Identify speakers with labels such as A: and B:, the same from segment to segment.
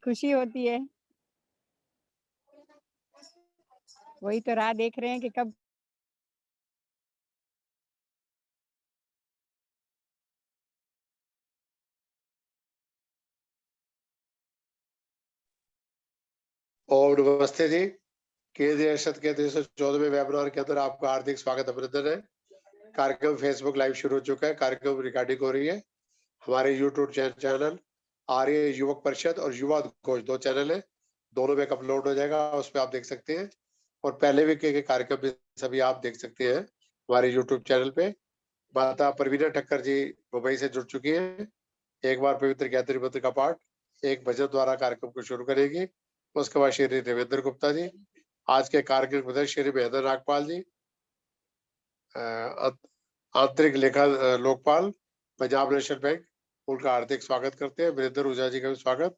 A: खुशी होती है। वही तो राह देख रहे हैं कि कब
B: और नमस्ते जी। केंद्रीय परिषद के 314वें वेबिनार के अंदर आपका हार्दिक स्वागत अभिनंदन है। कार्यक्रम फेसबुक लाइव शुरू हो चुका है, कार्यक्रम रिकॉर्डिंग हो रही है। हमारे यूट्यूब चैनल आर्य युवक परिषद और युवा घोष 2 चैनल है, दोनों में अपलोड हो जाएगा, उसमें आप देख सकते हैं। और पहले भी के कार्यक्रम भी सभी आप देख सकते हैं हमारे यूट्यूब चैनल पे। माता परवीना ठक्कर जी मुंबई से जुड़ चुकी है। एक बार पवित्र गायत्री मंत्र का पाठ एक भजन द्वारा कार्यक्रम को शुरू करेगी। उसके बाद श्री देवेंद्र गुप्ता जी, आज के कार्यक्रम में श्री महेंद्र नागपाल जी, आंतरिक लेखा लोकपाल, पंजाब नेशनल बैंक, उनका हार्दिक स्वागत करते हैं। वीरेंद्र ओझा जी का भी स्वागत।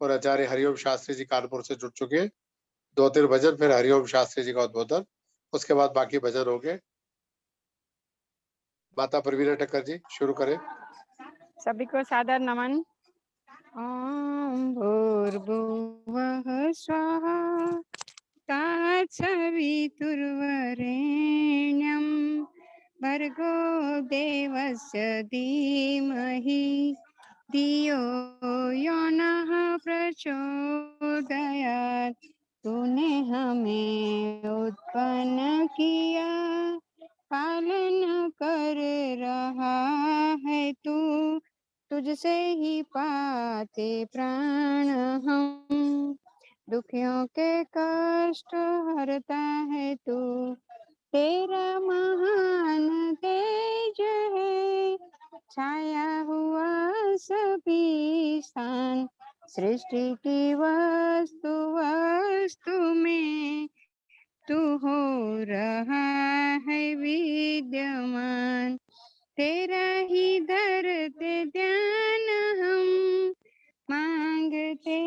B: और आचार्य हरिओम शास्त्री जी कानपुर से जुड़ चुके हैं। 2-3 भजन, फिर हरिओम शास्त्री जी का उद्बोधन, उसके बाद बाकी भजन होंगे। माता परवीना ठक्कर जी शुरू करें।
A: सभी को सादर नमन। ओम भूर्भुवः स्वः तत्सवितुर्वरेण्यं भर्गो देवस्य धीमहि धियो यो नः प्रचोदयात्। तूने हमें उत्पन्न किया, पालन कर रहा है तू, तुझसे ही पाते प्राण हम। दुखियों के कष्ट हरता है तू, तेरा महान तेज है छाया हुआ सभी स्थान। सृष्टि की वस्तु वस्तु में तू हो रहा है विद्यमान। तेरा ही धरते ध्यान हम, मांगते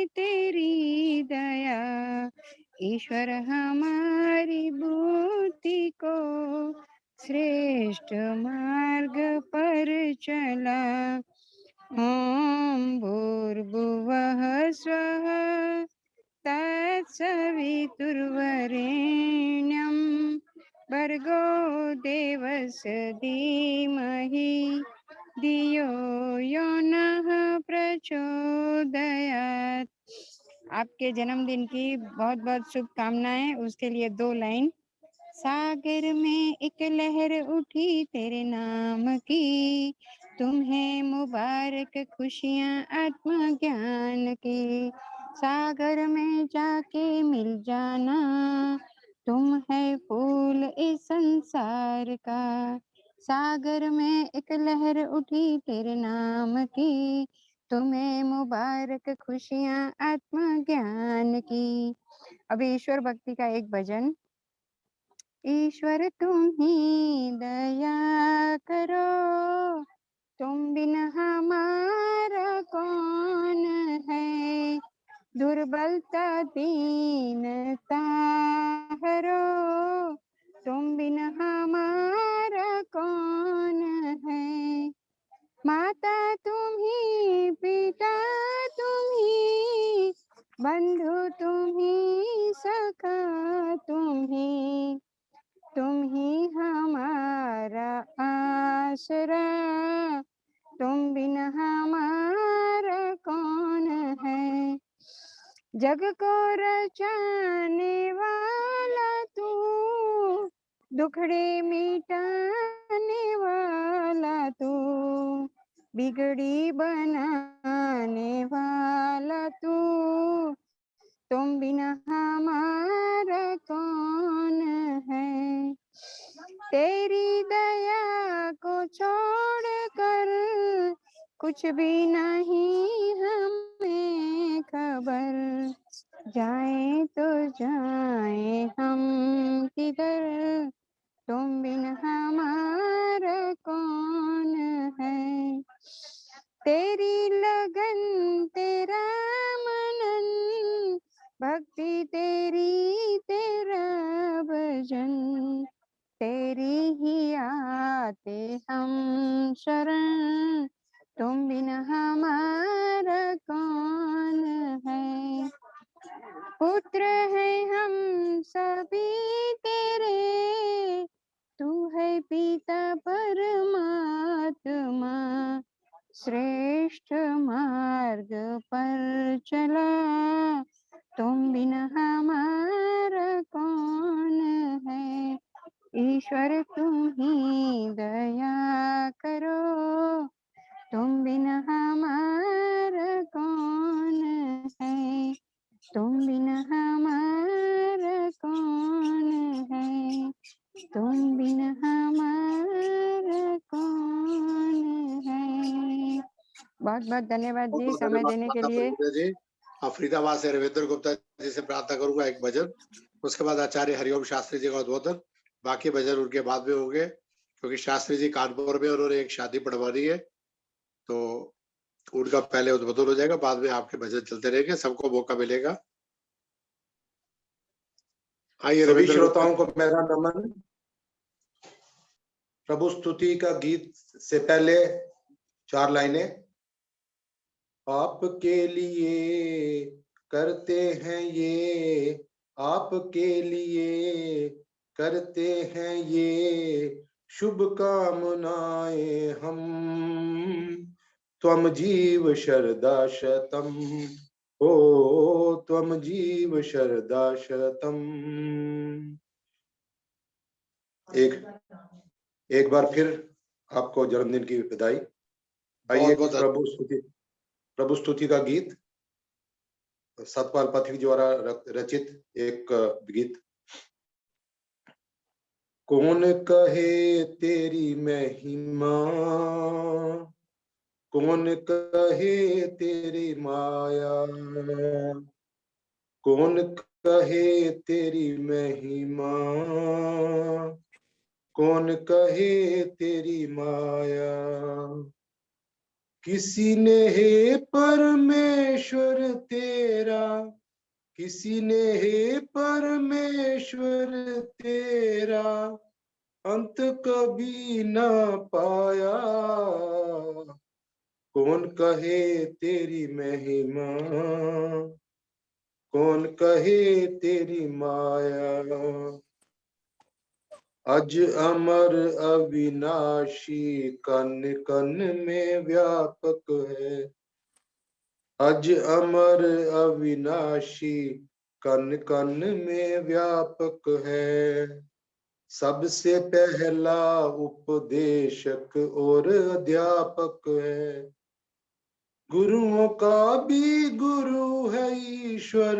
A: तेरी दया। ईश्वर हमारी बुद्धि को श्रेष्ठ मार्ग पर चला। ओम भूर्भुवः स्वः तत्सवितुर्वरेण्यं भर्गो देवस्य धीमहि धियो यो नः प्रचोदयात्। आपके जन्मदिन की बहुत बहुत शुभकामनाएं। उसके लिए 2 लाइन। सागर में एक लहर उठी तेरे नाम की, तुम्हें मुबारक खुशियाँ आत्मज्ञान की। सागर में जाके मिल जाना, तुम है फूल इस संसार का। सागर में एक लहर उठी तेरे नाम की, तुम्हें मुबारक खुशियाँ आत्मज्ञान की। अभी ईश्वर भक्ति का एक भजन। ईश्वर तुम ही दया करो, तुम बिन हमारा कौन है। दुर्बलता दीनता हरो, तुम बिन हमारा कौन है। माता तुम ही, पिता तुम ही, बंधु तुम ही, सखा तुम ही। तुम ही हमारा आसरा, तुम बिन हमारा कौन है। जग को रचाने वाला तू, दुखड़े मिटाने वाला तू, बिगड़ी बनाने वाला तू, तुम बिना हमारा कौन है। तेरी दया को छोड़कर कुछ भी नहीं हमें खबर। जाए तो जाए हम किधर, तुम बिन हमारा कौन है। तेरी लगन तेरा मनन, भक्ति तेरी तेरा भजन, तेरी ही आते हम शरण, तुम बिन हमारा कौन पुत्र है हम सभी तेरे, तू है पिता परमात्मा, श्रेष्ठ मार्ग पर चला, तुम बिना हमारा कौन है। ईश्वर तुम ही दया करो, तुम बिना हमारा कौन है, तुम बिना हमारा कौन है, तुम बिना हमारा कौन है। बहुत बहुत धन्यवाद जी
B: बहुत
A: समय देने के लिए।
B: जी। फरीदाबाद से रविंद्र गुप्ता जी से प्रार्थना करूंगा एक भजन, उसके बाद आचार्य हरिओम शास्त्री जी का उद्बोधन, बाकी भजन उनके बाद में होंगे क्योंकि शास्त्री जी कानपुर में उन्होंने एक शादी पढ़वानी है, तो उनका पहले उद्बोधन हो जाएगा, बाद में आपके भजन चलते रहेंगे, सबको मौका मिलेगा। आइए
C: सभी
B: रविंद्र
C: श्रोताओं को मेरा नमन। प्रभु स्तुति का गीत से पहले 4 लाइनें। आपके लिए करते हैं ये, आपके लिए करते हैं ये शुभ कामनाएं हम, त्वम जीव शरदा शतम, ओ त्वम जीव शरदा शतम। एक बार फिर आपको जन्मदिन की बधाई। आइए प्रभु स्तुति का गीत सतपाल पथी द्वारा रचित एक गीत। कौन कहे तेरी महिमा, कौन कहे तेरी माया, कौन कहे तेरी महिमा, कौन कहे तेरी माया। किसी ने है परमेश्वर तेरा, किसी ने है परमेश्वर तेरा, अंत कभी न पाया। कौन कहे तेरी महिमा, कौन कहे तेरी माया। अज अमर अविनाशी कन कन में व्यापक है, अज अमर अविनाशी कन कन में व्यापक है। सबसे पहला उपदेशक और अध्यापक है, गुरुओं का भी गुरु है ईश्वर,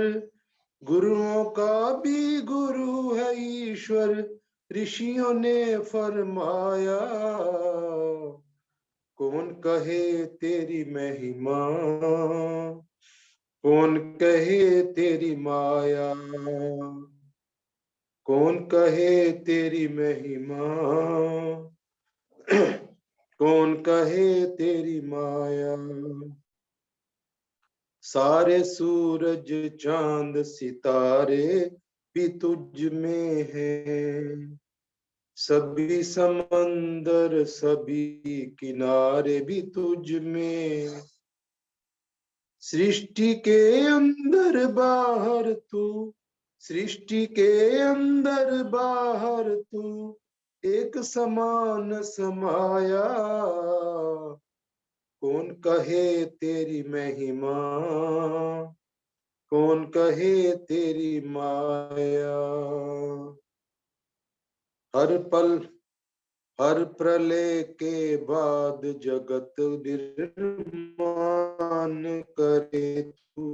C: गुरुओं का भी गुरु है ईश्वर, ऋषियों ने फरमाया। कौन कहे तेरी महिमा, कौन कहे तेरी माया, कौन कहे तेरी महिमा, कौन कहे तेरी माया। सारे सूरज चांद सितारे भी तुझ में है, सभी समंदर सभी किनारे भी तुझ में। सृष्टि के अंदर बाहर तू, सृष्टि के अंदर बाहर तू एक समान समाया। कौन कहे तेरी महिमा, कौन कहे तेरी माया। हर पल हर प्रलय के बाद जगत निर्माण करे तू,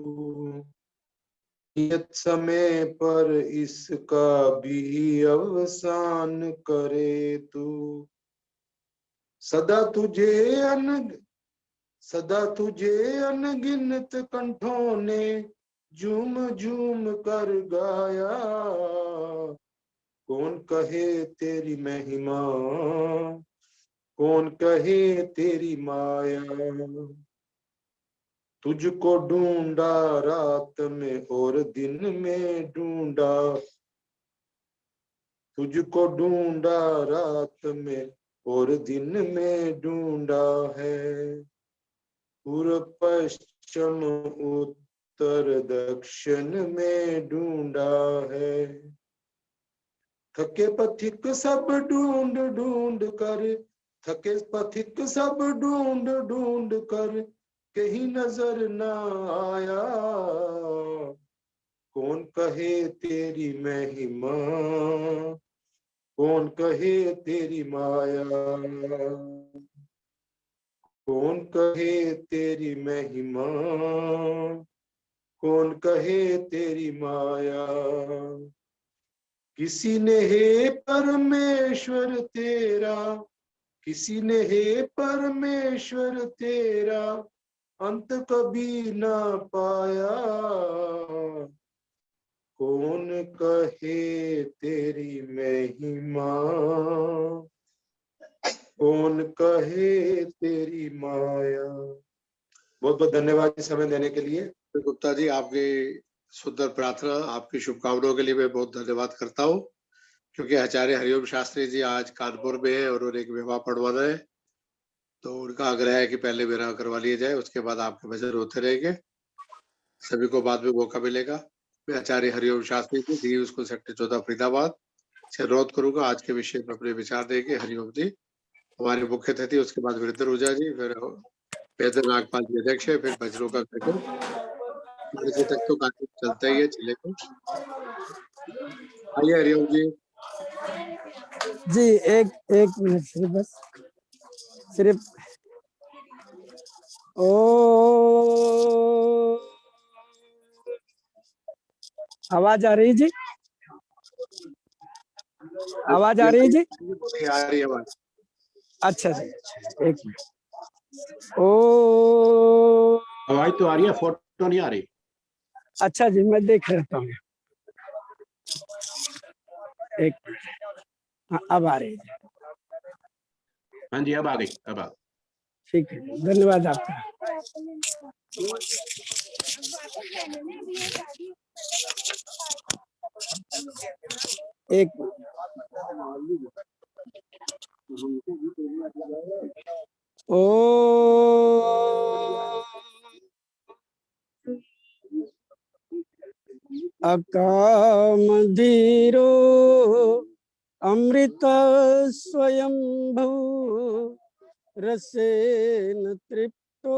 C: नियत समय पर इसका भी अवसान करे तू। सदा तुझे अनगिनत कंठों ने झूम झूम कर गाया। कौन कहे तेरी महिमा, कौन कहे तेरी माया। तुझको ढूंढा रात में और दिन में ढूंढा, तुझको ढूंढा रात में और दिन में ढूंढा है। पूर्व पश्चिम उत्तर दक्षिण में ढूंढा है। थके पथिक सब ढूंढ ढूंढ कर, थके पथिक सब ढूंढ ढूंढ कर कहीं नजर न आया। कौन कहे तेरी महिमा, कौन कहे तेरी माया, कौन कहे तेरी महिमा, कौन कहे तेरी माया। किसी ने हे परमेश्वर तेरा, किसी ने हे परमेश्वर तेरा अंत कभी ना पाया। कौन कहे तेरी महिमा, कौन कहे तेरी माया। बहुत बहुत धन्यवाद समय देने के लिए।
B: गुप्ता जी, आपकी सुंदर प्रार्थना, आपकी शुभकामनाओं के लिए मैं बहुत धन्यवाद करता हूँ, क्योंकि आचार्य हरिओम शास्त्री जी आज कानपुर में है और उन्हें एक विवाह पढ़वाना है, तो उनका आग्रह है कि पहले विवाह करवा लिया जाए, उसके बाद आपके भजन होते रहेंगे, सभी को बाद में मौका मिलेगा। मैं आचार्य Hariom Shastri ji, D school sector 14 Faridabad से अनुरोध करूंगा आज के विषय पर अपने विचार देंगे। हरिओम जी हमारे मुख्य अतिथि, उसके बाद वीरेंद्र ओझा जी, फिर वेद नागपाल जी अध्यक्ष है, फिर भजनों का कार्यक्रम तक तो कार्यक्रम चलता ही है, चलेगा। आइए हरिओम जी।
D: जी एक मिनट सिर्फ, बस सिर्फ ओ आवाज आ रही जी, आवाज आ रही जी,
B: आ रही है आवाज।
D: अच्छा जी, एक मिनट। ओ
E: आवाज तो आ रही है, फोटो नहीं आ रही।
D: अच्छा जी, मैं देख रहता हूँ, एक हाँ, अब आ रही है।
E: हाँ जी, अब आ गई, अब आ।
D: ठीक है, धन्यवाद आपका। एक ओ अकाम धीरो अमृत स्वयंभू रसेन तृप्तो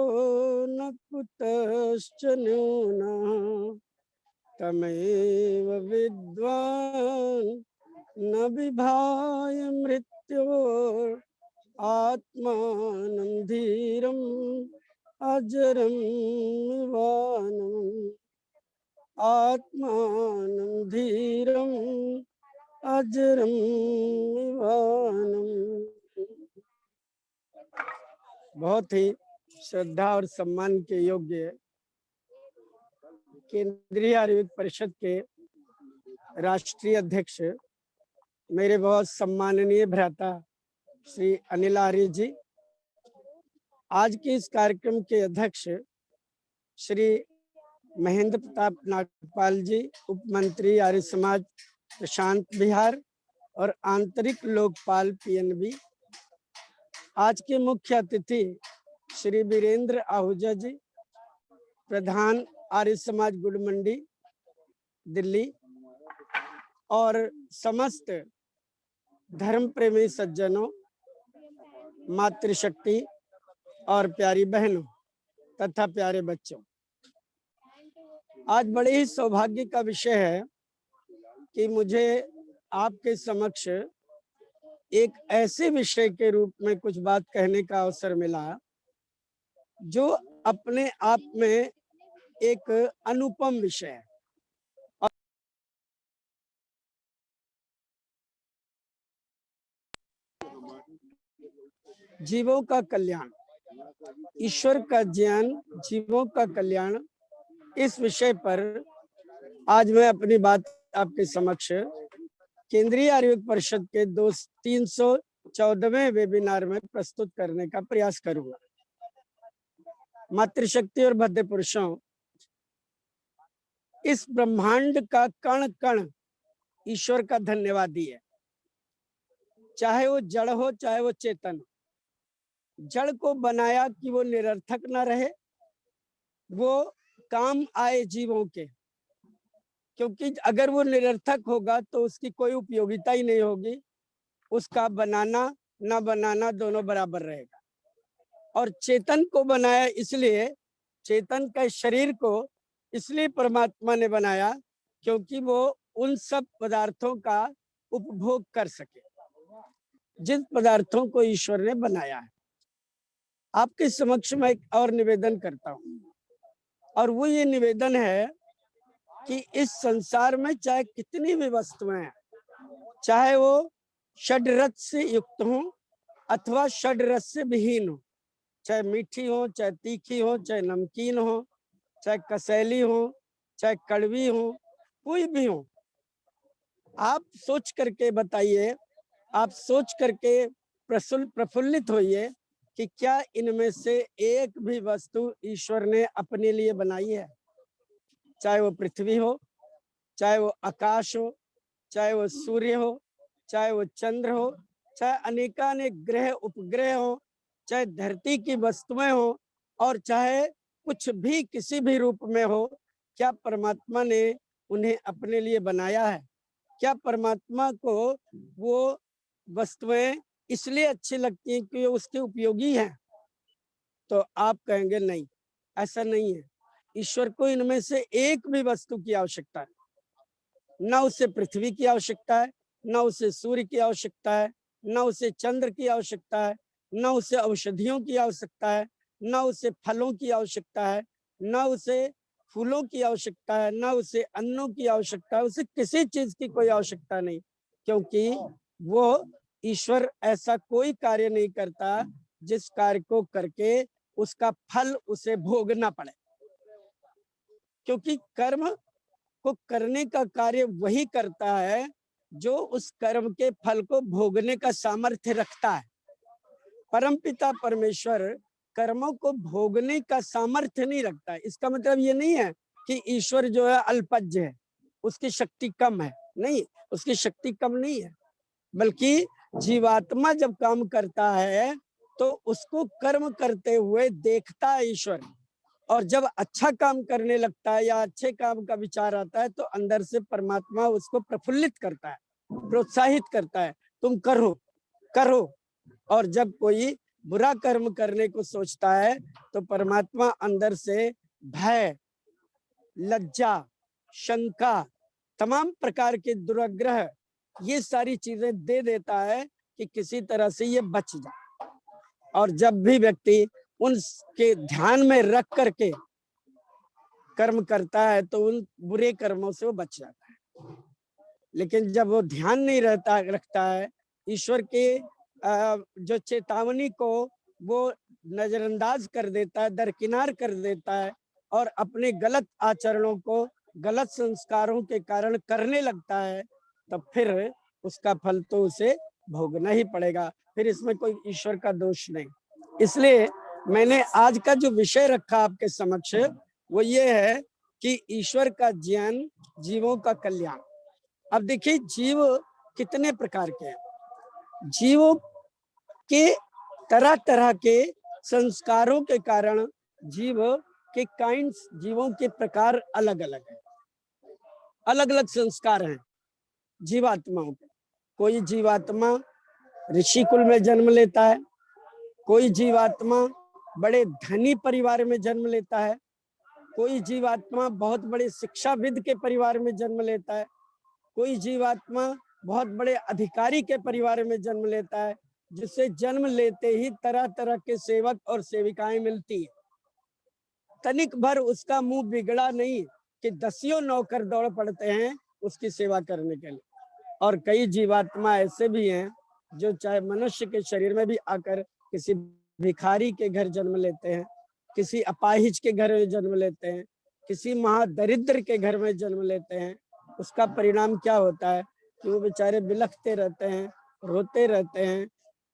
D: न कुतश्च न्यूनः तमेव विद्वान् न विभाय मृत्योर् आत्मानं धीरम् अजरं निवानम् आत्मानं धीरम् अजरं निवानम्। बहुत ही श्रद्धा और सम्मान के योग्य केंद्रीय आयुर्वेद परिषद के राष्ट्रीय अध्यक्ष मेरे बहुत सम्माननीय भ्राता श्री अनिल आर्य जी, आज के इस कार्यक्रम के अध्यक्ष श्री महेंद्र प्रताप नागपाल जी, उप मंत्री आर्य समाज प्रशांत बिहार और आंतरिक लोकपाल पीएनबी, आज के मुख्य अतिथि श्री वीरेंद्र आहूजा जी, प्रधान आर्य समाज गुड़ मंडी दिल्ली, और समस्त धर्म प्रेमी सज्जनों, मातृशक्ति और प्यारी बहनों तथा प्यारे बच्चों, आज बड़े ही सौभाग्य का विषय है कि मुझे आपके समक्ष एक ऐसे विषय के रूप में कुछ बात कहने का अवसर मिला जो अपने आप में एक अनुपम विषय है। जीवों का कल्याण, ईश्वर का ज्ञान, जीवों का कल्याण, इस विषय पर आज मैं अपनी बात आपके समक्ष केंद्रीय आयुर्वेद परिषद के 314वें वेबिनार में प्रस्तुत करने का प्रयास करूंगा। मातृशक्ति और भद्र पुरुषों, इस ब्रह्मांड का कण कण ईश्वर का धन्यवादी है, चाहे वो जड़ हो चाहे वो चेतन। जड़ को बनाया कि वो निरर्थक ना रहे, वो काम आए जीवों के, क्योंकि अगर वो निरर्थक होगा तो उसकी कोई उपयोगिता ही नहीं होगी, उसका बनाना ना बनाना दोनों बराबर रहेगा। और चेतन को बनाया इसलिए, चेतन के शरीर को इसलिए परमात्मा ने बनाया क्योंकि वो उन सब पदार्थों का उपभोग कर सके जिन पदार्थों को ईश्वर ने बनाया है। आपके समक्ष में एक और निवेदन करता हूं, और वो ये निवेदन है कि इस संसार में चाहे कितनी भी वस्तुएं हैं, चाहे वो षड्रस से युक्त हो अथवा षड्रस से विहीन हो, चाहे मीठी हो, चाहे तीखी हो, चाहे नमकीन हो, चाहे कसैली हो, चाहे कड़वी हो, कोई भी हो, आप सोच करके बताइए, आप सोच करके प्रफुल्लित होइए कि क्या इनमें से एक भी वस्तु ईश्वर ने अपने लिए बनाई है? चाहे वो पृथ्वी हो, चाहे वो आकाश हो, चाहे वो सूर्य हो, चाहे वो चंद्र हो, चाहे अनेकानेक ग्रह उपग्रह हो, चाहे धरती की वस्तुएं हो, और चाहे कुछ भी किसी भी रूप में हो, क्या परमात्मा ने उन्हें अपने लिए बनाया है? क्या परमात्मा को वो वस्तुएं इसलिए अच्छी लगती हैं कि उसके उपयोगी हैं? तो आप कहेंगे नहीं, ऐसा नहीं है। ईश्वर को इनमें से एक भी वस्तु की आवश्यकता है। न उसे पृथ्वी की आवश्यकता है, न उसे सूर्य की आवश्यकता है, न उसे चंद्र की आवश्यकता है, न उसे औषधियों की आवश्यकता है, न उसे फलों की आवश्यकता है, न उसे फूलों की आवश्यकता है, न उसे अन्नों की आवश्यकता है, उसे किसी चीज की कोई आवश्यकता नहीं, क्योंकि वो ईश्वर ऐसा कोई कार्य नहीं करता जिस कार्य को करके उसका फल उसे भोगना पड़े। क्योंकि कर्म को करने का कार्य वही करता है जो उस कर्म के फल को भोगने का सामर्थ्य रखता है। परमपिता परमेश्वर कर्मों को भोगने का सामर्थ्य नहीं रखता है। इसका मतलब ये नहीं है कि ईश्वर जो है अल्पज्ञ है, उसकी शक्ति कम है, नहीं, उसकी शक्ति कम नहीं है, बल्कि जीवात्मा जब काम करता है तो उसको कर्म करते हुए देखता है ईश्वर, और जब अच्छा काम करने लगता है या अच्छे काम का विचार आता है तो अंदर से परमात्मा उसको प्रफुल्लित करता है, प्रोत्साहित करता है, तुम करो करो। और जब कोई बुरा कर्म करने को सोचता है तो परमात्मा अंदर से भय, लज्जा, शंका, तमाम प्रकार के दुराग्रह, ये सारी चीजें दे देता है कि किसी तरह से ये बच जाए। और जब भी व्यक्ति उनके ध्यान में रख करके कर्म करता है तो उन बुरे कर्मों से वो बच जाता है। लेकिन जब वो ध्यान नहीं रखता है, ईश्वर के जो चेतावनी को वो नजरअंदाज कर देता है, दरकिनार कर देता है, और अपने गलत आचरणों को गलत संस्कारों के कारण करने लगता है, तब फिर उसका फल तो उसे भोगना ही पड़ेगा। फिर इसमें कोई ईश्वर का दोष नहीं। इसलिए मैंने आज का जो विषय रखा आपके समक्ष वो ये है कि ईश्वर का ज्ञान, जीवों का कल्याण। अब देखिए, जीव कितने प्रकार के हैं। जीवों के तरह तरह के संस्कारों के कारण जीव के काइंड्स, जीवों के प्रकार अलग अलग हैं, अलग अलग संस्कार हैं जीवात्माओं के। कोई जीवात्मा ऋषि कुल में जन्म लेता है, कोई जीवात्मा बड़े धनी परिवार में जन्म लेता है, कोई जीवात्मा बहुत बड़े शिक्षाविद के परिवार में जन्म लेता है, कोई जीवात्मा बहुत बड़े अधिकारी के परिवार में जन्म लेता है, जिससे जन्म लेते ही तरह तरह के सेवक और सेविकाएं मिलती है। तनिक भर उसका मुंह बिगड़ा नहीं कि दसियों नौकर दौड़ पड़ते हैं उसकी सेवा करने के लिए। और कई जीवात्मा ऐसे भी हैं जो चाहे मनुष्य के शरीर में भी आकर किसी भिखारी के घर जन्म लेते हैं, किसी अपाहिज के घर में जन्म लेते हैं, किसी महादरिद्र के घर में जन्म लेते हैं। उसका परिणाम क्या होता है कि वो बेचारे बिलखते रहते हैं, रोते रहते हैं,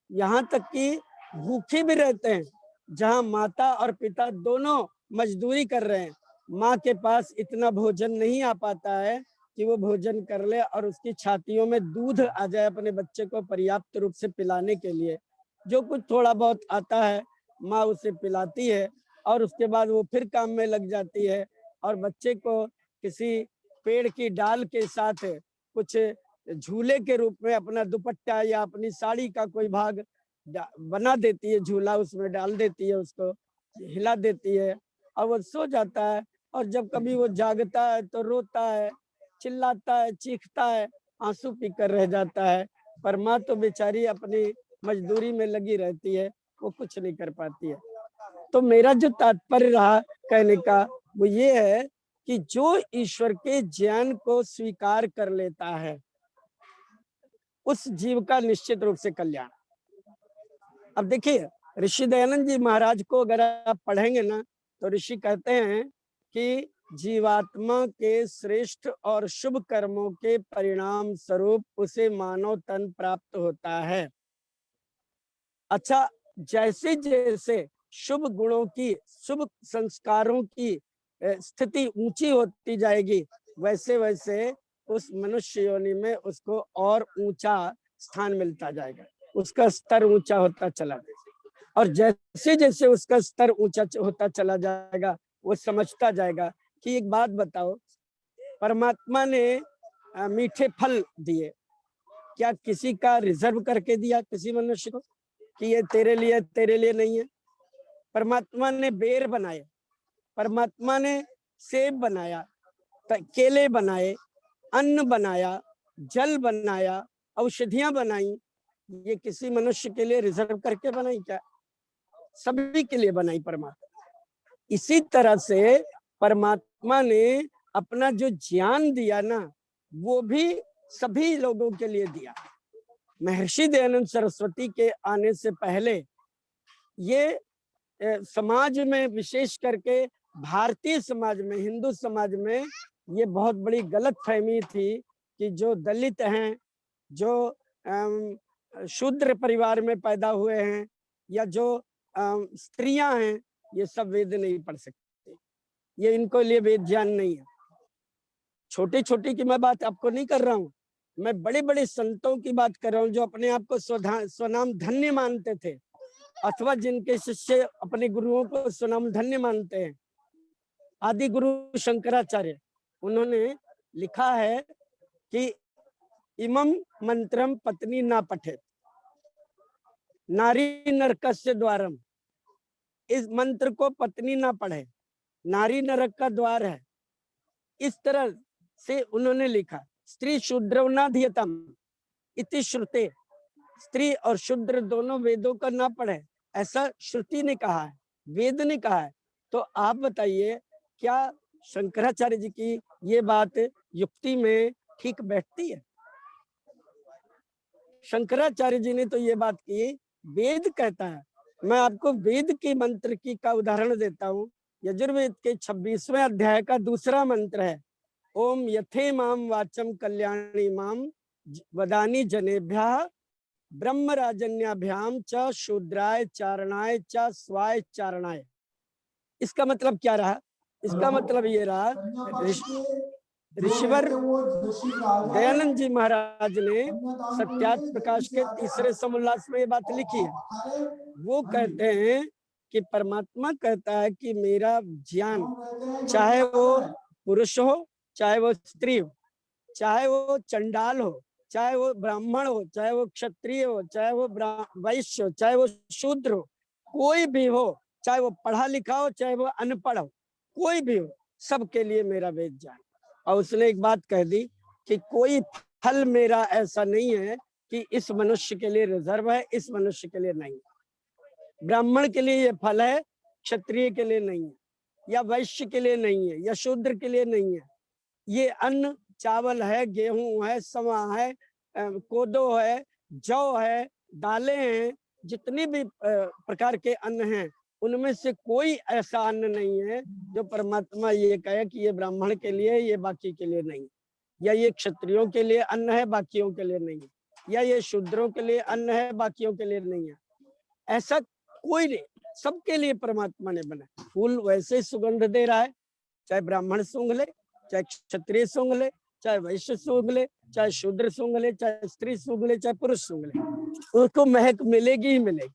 D: यहाँ तक कि भूखे भी रहते हैं। जहाँ माता और पिता दोनों मजदूरी कर रहे हैं, माँ के पास इतना भोजन नहीं आ पाता है कि वो भोजन कर ले और उसकी छातियों में दूध आ जाए अपने बच्चे को पर्याप्त रूप से पिलाने के लिए। जो कुछ थोड़ा बहुत आता है माँ उसे पिलाती है और उसके बाद वो फिर काम में लग जाती है, और बच्चे को किसी पेड़ की डाल के साथ कुछ झूले के रूप में अपना दुपट्टा या अपनी साड़ी का कोई भाग बना देती है, झूला उसमें डाल देती है, उसको हिला देती है और वो सो जाता है। और जब कभी वो जागता है तो रोता है, चिल्लाता है, चीखता है, आंसू पीकर रह जाता है। पर माँ तो बेचारी अपनी मजदूरी में लगी रहती है, वो कुछ नहीं कर पाती है। तो मेरा जो तात्पर्य रहा कहने का वो ये है कि जो ईश्वर के ज्ञान को स्वीकार कर लेता है उस जीव का निश्चित रूप से कल्याण। अब देखिए ऋषि दयानंद जी महाराज को अगर आप पढ़ेंगे ना तो ऋषि कहते हैं कि जीवात्मा के श्रेष्ठ और शुभ कर्मों के परिणाम स्वरूप उसे मानव तन प्राप्त होता है। अच्छा, जैसे जैसे शुभ गुणों की, शुभ संस्कारों की स्थिति ऊंची होती जाएगी वैसे वैसे उस मनुष्य योनि में उसको और ऊंचा स्थान मिलता जाएगा, उसका स्तर ऊंचा होता चला जाएगा। और जैसे जैसे उसका स्तर ऊंचा होता चला जाएगा वो समझता जाएगा कि एक बात बताओ, परमात्मा ने मीठे फल दिए, क्या किसी का रिजर्व करके दिया किसी मनुष्य को कि ये तेरे लिए नहीं है? परमात्मा ने बेर बनाए, परमात्मा ने सेब बनाया, केले बनाए, अन्न बनाया, जल बनाया, औषधियां बनाई, ये किसी मनुष्य के लिए रिजर्व करके बनाई क्या? सभी के लिए बनाई परमात्मा। इसी तरह से परमात्मा ने अपना जो ज्ञान दिया ना वो भी सभी लोगों के लिए दिया। महर्षि दयानंद सरस्वती के आने से पहले ये समाज में, विशेष करके भारतीय समाज में, हिंदू समाज में ये बहुत बड़ी गलत फहमी थी कि जो दलित हैं, जो शूद्र परिवार में पैदा हुए हैं या जो स्त्रियां हैं, ये सब वेद नहीं पढ़ सकते, ये इनको लिए वेद ज्ञान नहीं है। छोटे छोटे की मैं बात आपको नहीं कर रहा हूँ, मैं बड़े बड़े संतों की बात कर रहा हूँ जो अपने आप को स्वनाम धन्य मानते थे अथवा जिनके शिष्य अपने गुरुओं को स्वनाम धन्य मानते हैं। आदि गुरु शंकराचार्य, उन्होंने लिखा है कि इमं मंत्रम पत्नी ना पठे नारी नरकस्य द्वारम, इस मंत्र को पत्नी ना पढ़े, नारी नरक का द्वार है। इस तरह से उन्होंने लिखा। स्त्री शूद्रवनाधियतम इति श्रुते, स्त्री और शूद्र दोनों वेदों का ना पढ़े, ऐसा श्रुति ने कहा है, वेद ने कहा है। तो आप बताइए क्या शंकराचार्य जी की ये बात युक्ति में ठीक बैठती है? शंकराचार्य जी ने तो ये बात की, वेद कहता है। मैं आपको वेद के मंत्र की का उदाहरण देता हूँ। यजुर्वेद के 26वें अध्याय का दूसरा मंत्र है, ओम यथे माम वाचम कल्याणी माम वदानी जनेभ्यः ब्रह्मराजन्याभ्याम च शूद्राय चारणाय च स्वाय चारणाय। इसका मतलब क्या रहा? इसका मतलब ये रहा, ऋषिवर दयानंद जी महाराज ने सत्यार्थ प्रकाश के तीसरे समोल्लास में ये बात लिखी है। वो कहते हैं कि परमात्मा कहता है कि मेरा ज्ञान, चाहे वो पुरुष हो, चाहे वो स्त्री हो, चाहे वो चंडाल हो, चाहे वो ब्राह्मण हो, चाहे वो क्षत्रिय हो, चाहे वो वैश्य हो, चाहे वो शूद्र हो, कोई भी हो, चाहे वो पढ़ा लिखा हो, चाहे वो अनपढ़ हो, कोई भी हो, सबके लिए मेरा वेद ज्ञान। और उसने एक बात कह दी कि कोई फल मेरा ऐसा नहीं है कि इस मनुष्य के लिए रिजर्व है, इस मनुष्य के लिए नहीं है। ब्राह्मण के लिए ये फल है, क्षत्रिय के लिए नहीं है, या वैश्य के लिए नहीं है, या शूद्र के लिए नहीं है। ये अन्न चावल है, गेहूं है, समा है, कोदो है, जौ है, दालें हैं, जितने भी प्रकार के अन्न हैं उनमें से कोई ऐसा अन्न नहीं है जो परमात्मा ये कहे कि ये ब्राह्मण के लिए, ये बाकी के लिए नहीं, या ये क्षत्रियों के लिए अन्न है, बाकियों के लिए नहीं है, या ये शूद्रों के लिए अन्न है, बाकियों के लिए नहीं है। ऐसा कोई नहीं, सबके लिए परमात्मा ने बनाया। फूल वैसे सुगंध दे रहा है, चाहे ब्राह्मण सूंघ ले, चाहे क्षत्रिय सूंघ ले, चाहे वैश्य सूंघ ले, चाहे शूद्र सूंघ ले, चाहे स्त्री सूंघ ले, चाहे पुरुष सूंघ ले, उसको महक मिलेगी ही मिलेगी।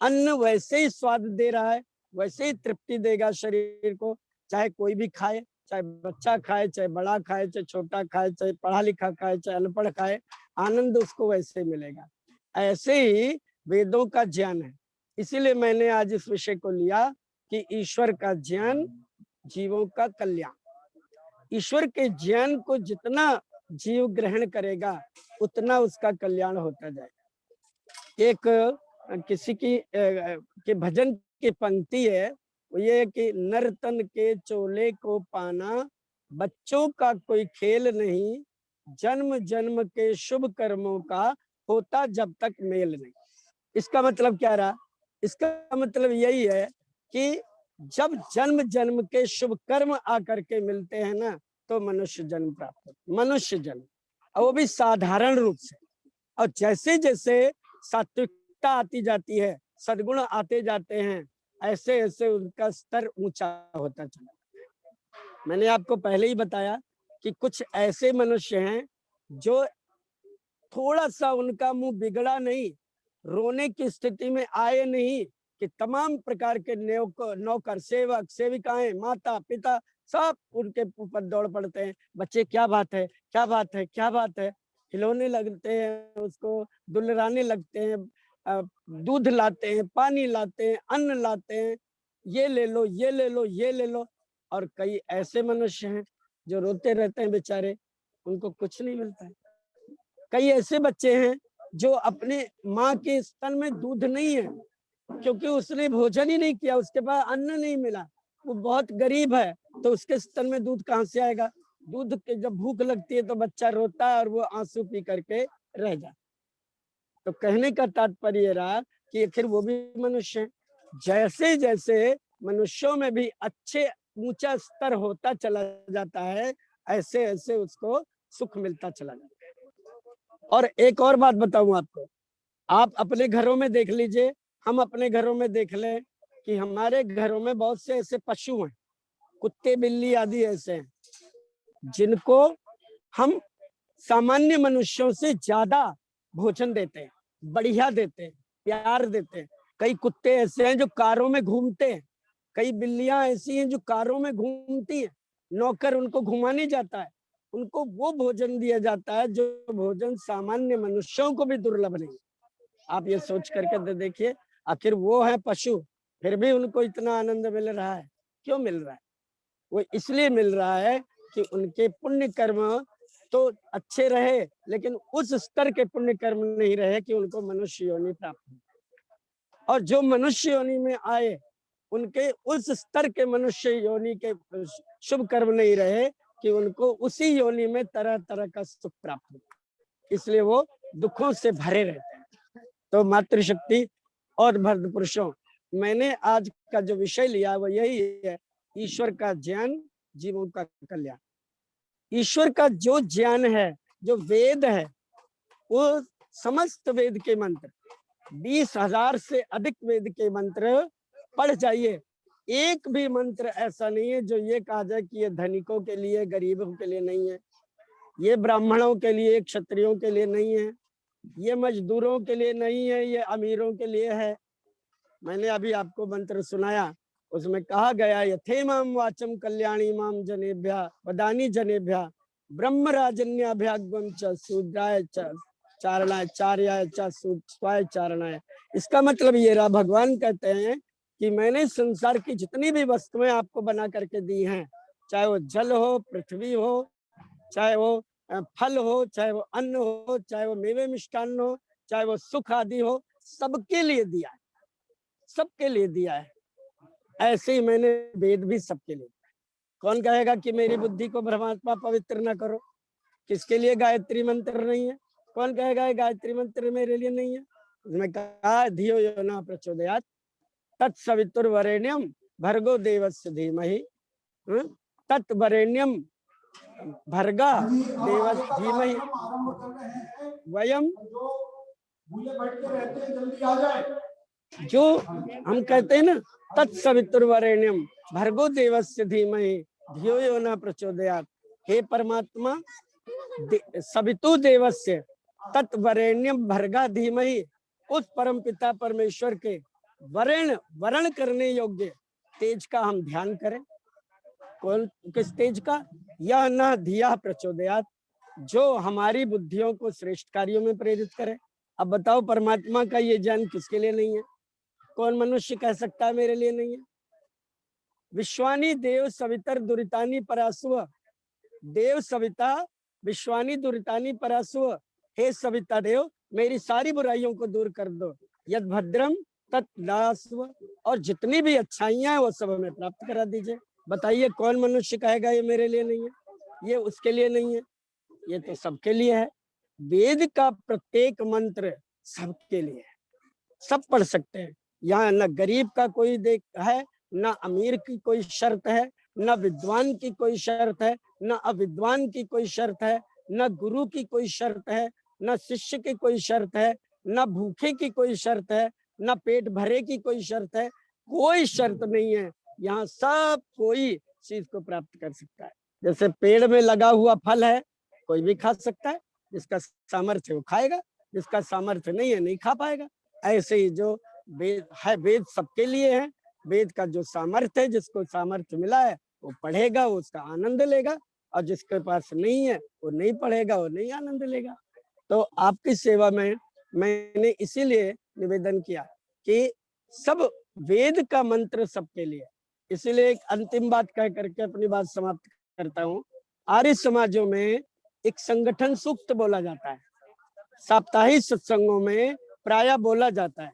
D: अन्न वैसे ही स्वाद दे रहा है, वैसे ही तृप्ति देगा शरीर को, चाहे कोई भी खाए, चाहे बच्चा खाए, चाहे बड़ा खाए, चाहे छोटा खाए, चाहे पढ़ा लिखा खाए, चाहे अनपढ़ खाए, आनंद उसको वैसे मिलेगा। ऐसे ही वेदों का ज्ञान है। इसीलिए मैंने आज इस विषय को लिया कि ईश्वर का ज्ञान, जीवों का कल्याण। ईश्वर के ज्ञान को जितना जीव ग्रहण करेगा उतना उसका कल्याण होता जाएगा। एक किसी के भजन की पंक्ति है, वो ये कि नर तन के चोले को पाना बच्चों का कोई खेल नहीं, जन्म जन्म के शुभ कर्मों का होता जब तक मेल नहीं। इसका मतलब क्या रहा? इसका मतलब यही है कि जब जन्म जन्म के शुभ कर्म आकर के मिलते हैं ना, तो मनुष्य जन्म प्राप्त होता, मनुष्य जन्म, और वो भी साधारण रूप से। और जैसे जैसे सात्विकता आती जाती है, सद्गुण आते जाते हैं, ऐसे ऐसे उनका स्तर ऊंचा होता चला। मैंने आपको पहले ही बताया कि कुछ ऐसे मनुष्य हैं जो थोड़ा सा उनका मुंह बिगड़ा नहीं, रोने की स्थिति में आए नहीं, कि तमाम प्रकार के नौकर, सेवक, सेविकाएं, माता पिता सब उनके ऊपर दौड़ पड़ते हैं। बच्चे क्या बात है, क्या बात है, क्या बात है, खिलौने लगते हैं, उसको दुलराने लगते हैं, दूध लाते हैं, पानी लाते हैं, अन्न लाते हैं, ये ले लो, ये ले लो, ये ले लो। और कई ऐसे मनुष्य हैं जो रोते रहते हैं बेचारे, उनको कुछ नहीं मिलता है। कई ऐसे बच्चे हैं जो अपने माँ के स्तन में दूध नहीं है, क्योंकि उसने भोजन ही नहीं किया, उसके पास अन्न नहीं मिला, वो बहुत गरीब है, तो उसके स्तन में दूध कहाँ से आएगा? दूध के जब भूख लगती है तो बच्चा रोता है और वो आंसू पी करके रह जाता। तो कहने का तात्पर्य रहा कि आखिर वो भी मनुष्य है। जैसे जैसे मनुष्यों में भी अच्छे ऊंचा स्तर होता चला जाता है, ऐसे ऐसे उसको सुख मिलता चला जाता है। और एक और बात बताऊं आपको, आप अपने घरों में देख लीजिए, हम अपने घरों में देख लें कि हमारे घरों में बहुत से ऐसे पशु हैं, कुत्ते बिल्ली आदि ऐसे हैं, जिनको हम सामान्य मनुष्यों से ज्यादा भोजन देते हैं, बढ़िया देते हैं, प्यार देते हैं। कई कुत्ते ऐसे हैं जो कारों में घूमते हैं, कई बिल्लियां ऐसी हैं जो कारों में घूमती हैं, नौकर उनको घुमाने जाता है, उनको वो भोजन दिया जाता है जो भोजन सामान्य मनुष्यों को भी दुर्लभ नहीं। आप ये सोच करके देखिए, आखिर वो है पशु, फिर भी उनको इतना आनंद मिल रहा है। क्यों मिल रहा है? वो इसलिए मिल रहा है कि उनके पुण्य कर्म तो अच्छे रहे, लेकिन उस स्तर के पुण्य कर्म नहीं रहे कि उनको मनुष्य योनि प्राप्त हो। और जो मनुष्य योनि में आए, उनके उस स्तर के मनुष्य योनि के शुभ कर्म नहीं रहे कि उनको उसी योनि में तरह तरह का सुख प्राप्त हो, इसलिए वो दुखों से भरे रहते हैं। तो मातृशक्ति और भरत पुरुषों, मैंने आज का जो विषय लिया वो यही है, ईश्वर का ज्ञान, जीवों का कल्याण। ईश्वर का जो ज्ञान है, जो वेद है, वो समस्त वेद के मंत्र, 20,000 से अधिक वेद के मंत्र पढ़ जाइए, एक भी मंत्र ऐसा नहीं है जो ये कहा जाए कि ये धनिकों के लिए, गरीबों के लिए नहीं है, ये ब्राह्मणों के लिए, क्षत्रियों के लिए नहीं है, ये मजदूरों के लिए नहीं है, ये अमीरों के लिए है। मैंने अभी आपको मंत्र सुनाया, उसमें कहा गया, यथेमाम वाचम कल्याणी माम जनेभ्या वदानी जनेभ्या ब्रह्मराजन्याभ्यागम च शूद्राय च चारणाय चार्याय च स्वाय चारणाय। इसका मतलब ये रहा, भगवान कहते हैं कि मैंने संसार की जितनी भी वस्तुएं आपको बना करके दी हैं, चाहे वो जल हो, पृथ्वी हो, चाहे वो फल हो, चाहे वो अन्न हो, चाहे वो मेवे मिष्टान्न हो, चाहे वो सुख आदि हो, सबके लिए दिया है, सबके लिए दिया है। ऐसे ही मैंने वेद भी सबके लिए। कौन कहेगा कि मेरी बुद्धि को परमात्मा पवित्र ना करो? किसके लिए गायत्री मंत्र नहीं है? कौन कहेगा गायत्री मंत्र मेरे लिए नहीं है? उसमें कहा, धियो यो न प्रचोदयात् तत्सवितुर्वरेण्यम भर्गो देवस्य धीमहि, तत्वरेण्यम भर्गा देवस्य धीमहि वयम। जो हम कहते हैं ना, तत्सवितुर्वरेण्यम भर्गो देवस्य धीमहि धियो यो न प्रचोदयात्, हे परमात्मा, सवितु देवस्य तत्वरेण्यम भर्गा धीमहि, उस परम पिता परमेश्वर के वरण करने योग्य तेज का हम ध्यान करें। कौन किस तेज का? यह न धिया प्रचोदयात, जो हमारी बुद्धियों को श्रेष्ठ कार्यों में प्रेरित करे। अब बताओ परमात्मा का ये ज्ञान किसके लिए नहीं है? कौन मनुष्य कह सकता है मेरे लिए नहीं है? विश्वानी देव सवितर दुरितानी परासुव, देव सविता विश्वानी दुरितानी परासुव, हे सविता देव मेरी सारी बुराइयों को दूर कर दो। यद भद्रम तत्दास्व, और जितनी भी अच्छाइयां हैं वो सब हमें प्राप्त करा दीजिए। बताइए कौन मनुष्य कहेगा ये मेरे लिए नहीं है, ये उसके लिए नहीं है? ये तो सबके लिए है। वेद का प्रत्येक मंत्र सबके लिए है, सब पढ़ सकते हैं। यहाँ न गरीब का कोई देख है, न अमीर की कोई शर्त है, न विद्वान की कोई शर्त है, न अविद्वान की कोई शर्त है, न गुरु की कोई शर्त है, न शिष्य की कोई शर्त है, न भूखे की कोई शर्त है, न पेट भरे की कोई शर्त है। कोई शर्त नहीं है, यहाँ सब कोई चीज को प्राप्त कर सकता है। जैसे पेड़ में लगा हुआ फल है, कोई भी खा सकता है, जिसका सामर्थ्य वो खाएगा, जिसका सामर्थ्य नहीं है नहीं खा पाएगा। ऐसे ही जो वेद है, वेद सबके लिए है। वेद का जो सामर्थ्य है, जिसको सामर्थ्य मिला है वो पढ़ेगा, वो उसका आनंद लेगा, और जिसके पास नहीं है वो नहीं पढ़ेगा, वो नहीं आनंद लेगा। तो आपकी सेवा में मैंने इसीलिए निवेदन किया कि सब वेद का मंत्र सबके लिए। इसीलिए एक अंतिम बात कह करके अपनी बात समाप्त करता हूँ। आर्य समाजों में एक संगठन सूक्त बोला जाता है, साप्ताहिक सत्संगों में प्रायः बोला जाता है,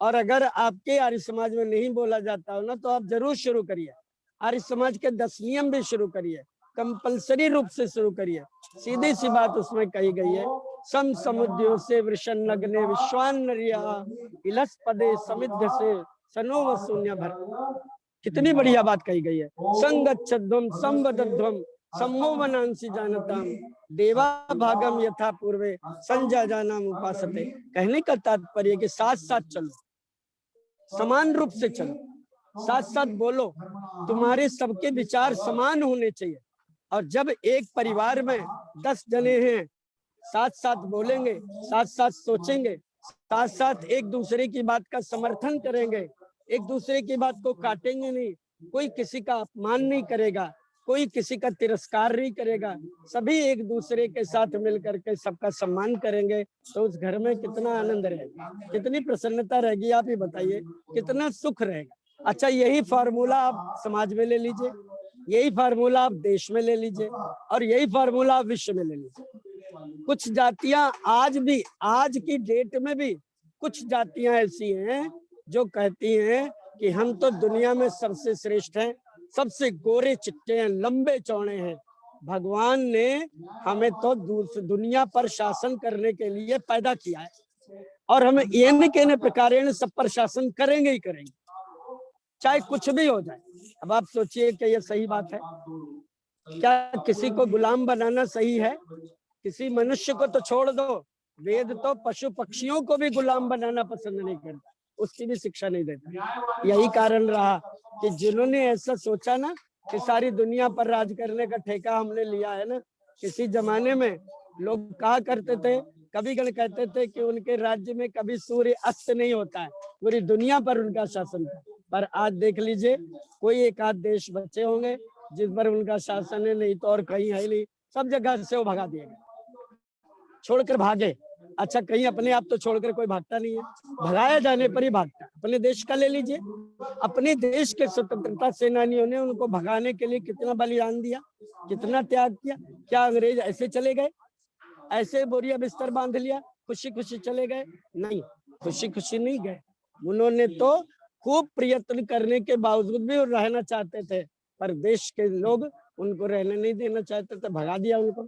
D: और अगर आपके आर्य समाज में नहीं बोला जाता हो ना तो आप जरूर शुरू करिए। आर्य समाज के 10 नियम भी शुरू करिए, कंपलसरी रूप से शुरू करिए। सीधी सी बात उसमें कही गई है, सम समुद्यो से वृषण नग्ने विश्वान नरिया इलस पदे समिद्ध से सनोव शून्य भर। कितनी बढ़िया बात कही गई है। संगच्छध्वम संवदध्वम सम्मोवनांसि जानताम देवा भागम यथा पूर्वे संजा जानम उपासते। कहने का तात्पर्य कि साथ साथ चलो, समान रूप से चलो, साथ साथ बोलो, तुम्हारे सबके विचार समान होने चाहिए। और जब एक परिवार में 10 जने हैं, साथ साथ बोलेंगे, साथ साथ सोचेंगे, साथ साथ एक दूसरे की बात का समर्थन करेंगे, एक दूसरे की बात को काटेंगे नहीं, कोई किसी का अपमान नहीं करेगा, कोई किसी का तिरस्कार नहीं करेगा, सभी एक दूसरे के साथ मिलकर के सबका सम्मान करेंगे, तो उस घर में कितना आनंद रहेगा, कितनी प्रसन्नता रहेगी, आप ही बताइए, कितना सुख रहेगा। अच्छा, यही फार्मूला आप समाज में ले लीजिए, यही फार्मूला आप देश में ले लीजिए, और यही फार्मूला आप विश्व में ले लीजिए। कुछ जातियां आज भी, आज की डेट में भी कुछ जातियां ऐसी हैं जो कहती हैं कि हम तो दुनिया में सबसे श्रेष्ठ हैं, सबसे गोरे चिट्टे हैं, लंबे चौड़े हैं। भगवान ने हमें तो दुनिया पर शासन करने के लिए पैदा किया है, और हम ये कहने प्रकार सब पर शासन करेंगे ही करेंगे, चाहे कुछ भी हो जाए। अब आप सोचिए कि ये सही बात है क्या? किसी को गुलाम बनाना सही है? किसी मनुष्य को तो छोड़ दो, वेद तो पशु पक्षियों को भी गुलाम बनाना पसंद नहीं करता, उसकी भी शिक्षा नहीं देता। यही कारण रहा कि जिन्होंने ऐसा सोचा ना कि सारी दुनिया पर राज करने का ठेका हमने लिया है ना, किसी जमाने में लोग कहा करते थे, कभी कभी कहते थे कि उनके राज्य में कभी सूर्य अस्त नहीं होता है, पूरी दुनिया पर उनका शासन था। पर आज देख लीजिए, कोई एक आध देश बचे होंगे जिस पर उनका शासन है, नहीं तो और कहीं है नहीं, सब जगह से वो भगा दिए गए, छोड़कर भागे। अच्छा, कहीं अपने आप तो छोड़कर कोई भागता नहीं है, भगाया जाने पर ही भागता। अपने देश का ले लीजिए, अपने देश के स्वतंत्रता सेनानियों ने उनको भगाने के लिए कितना बलिदान दिया, कितना त्याग किया। क्या अंग्रेज ऐसे चले गए, ऐसे बोरिया बिस्तर बांध लिया, खुशी खुशी चले गए? नहीं, खुशी खुशी नहीं गए। उन्होंने तो खूब प्रयत्न करने के बावजूद भी रहना चाहते थे, पर देश के लोग उनको रहने नहीं देना चाहते थे, भगा दिया उनको।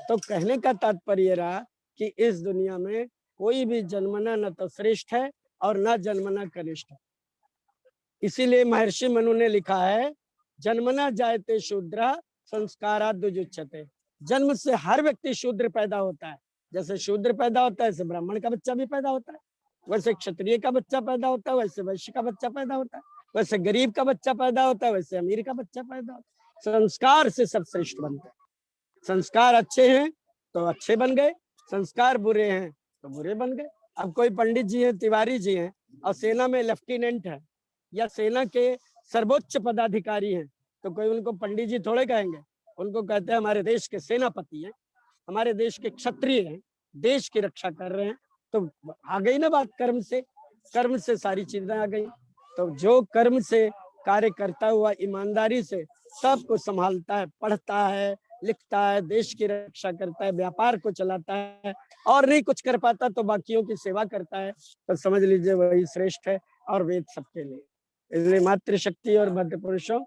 D: तो कहने का तात्पर्य रहा कि इस दुनिया में कोई भी जन्मना न तो श्रेष्ठ है और न जन्मना कनिष्ठ है। इसीलिए महर्षि मनु ने लिखा है, जन्मना जायते शूद्र संस्काराद द्विजुच्यते। जन्म से हर व्यक्ति शूद्र पैदा होता है। जैसे शूद्र पैदा होता है, ऐसे ब्राह्मण का बच्चा भी पैदा होता है, वैसे क्षत्रिय का बच्चा पैदा होता है, वैसे वैश्य का बच्चा पैदा होता है, वैसे गरीब का बच्चा पैदा होता है, वैसे अमीर का बच्चा पैदा होता है। संस्कार से सब श्रेष्ठ बनते हैं। संस्कार अच्छे हैं तो अच्छे बन गए, संस्कार बुरे हैं तो बुरे बन गए। अब कोई पंडित जी हैं, तिवारी जी हैं, और सेना में लेफ्टिनेंट है या सेना के सर्वोच्च पदाधिकारी हैं, तो कोई उनको पंडित जी थोड़े कहेंगे, उनको कहते हैं हमारे देश के सेनापति हैं, हमारे देश के क्षत्रिय हैं, देश की रक्षा कर रहे हैं। तो आ गई ना बात कर्म से सारी चीजें आ गई। तो जो कर्म से कार्य करता हुआ ईमानदारी से सबको संभालता है, पढ़ता है, लिखता है, देश की रक्षा करता है, व्यापार को चलाता है, और नहीं कुछ कर पाता तो बाकियों की सेवा करता है, तो समझ लीजिए वही श्रेष्ठ है। और वेद सबके लिए, इसलिए मातृशक्ति और भद्र पुरुषों,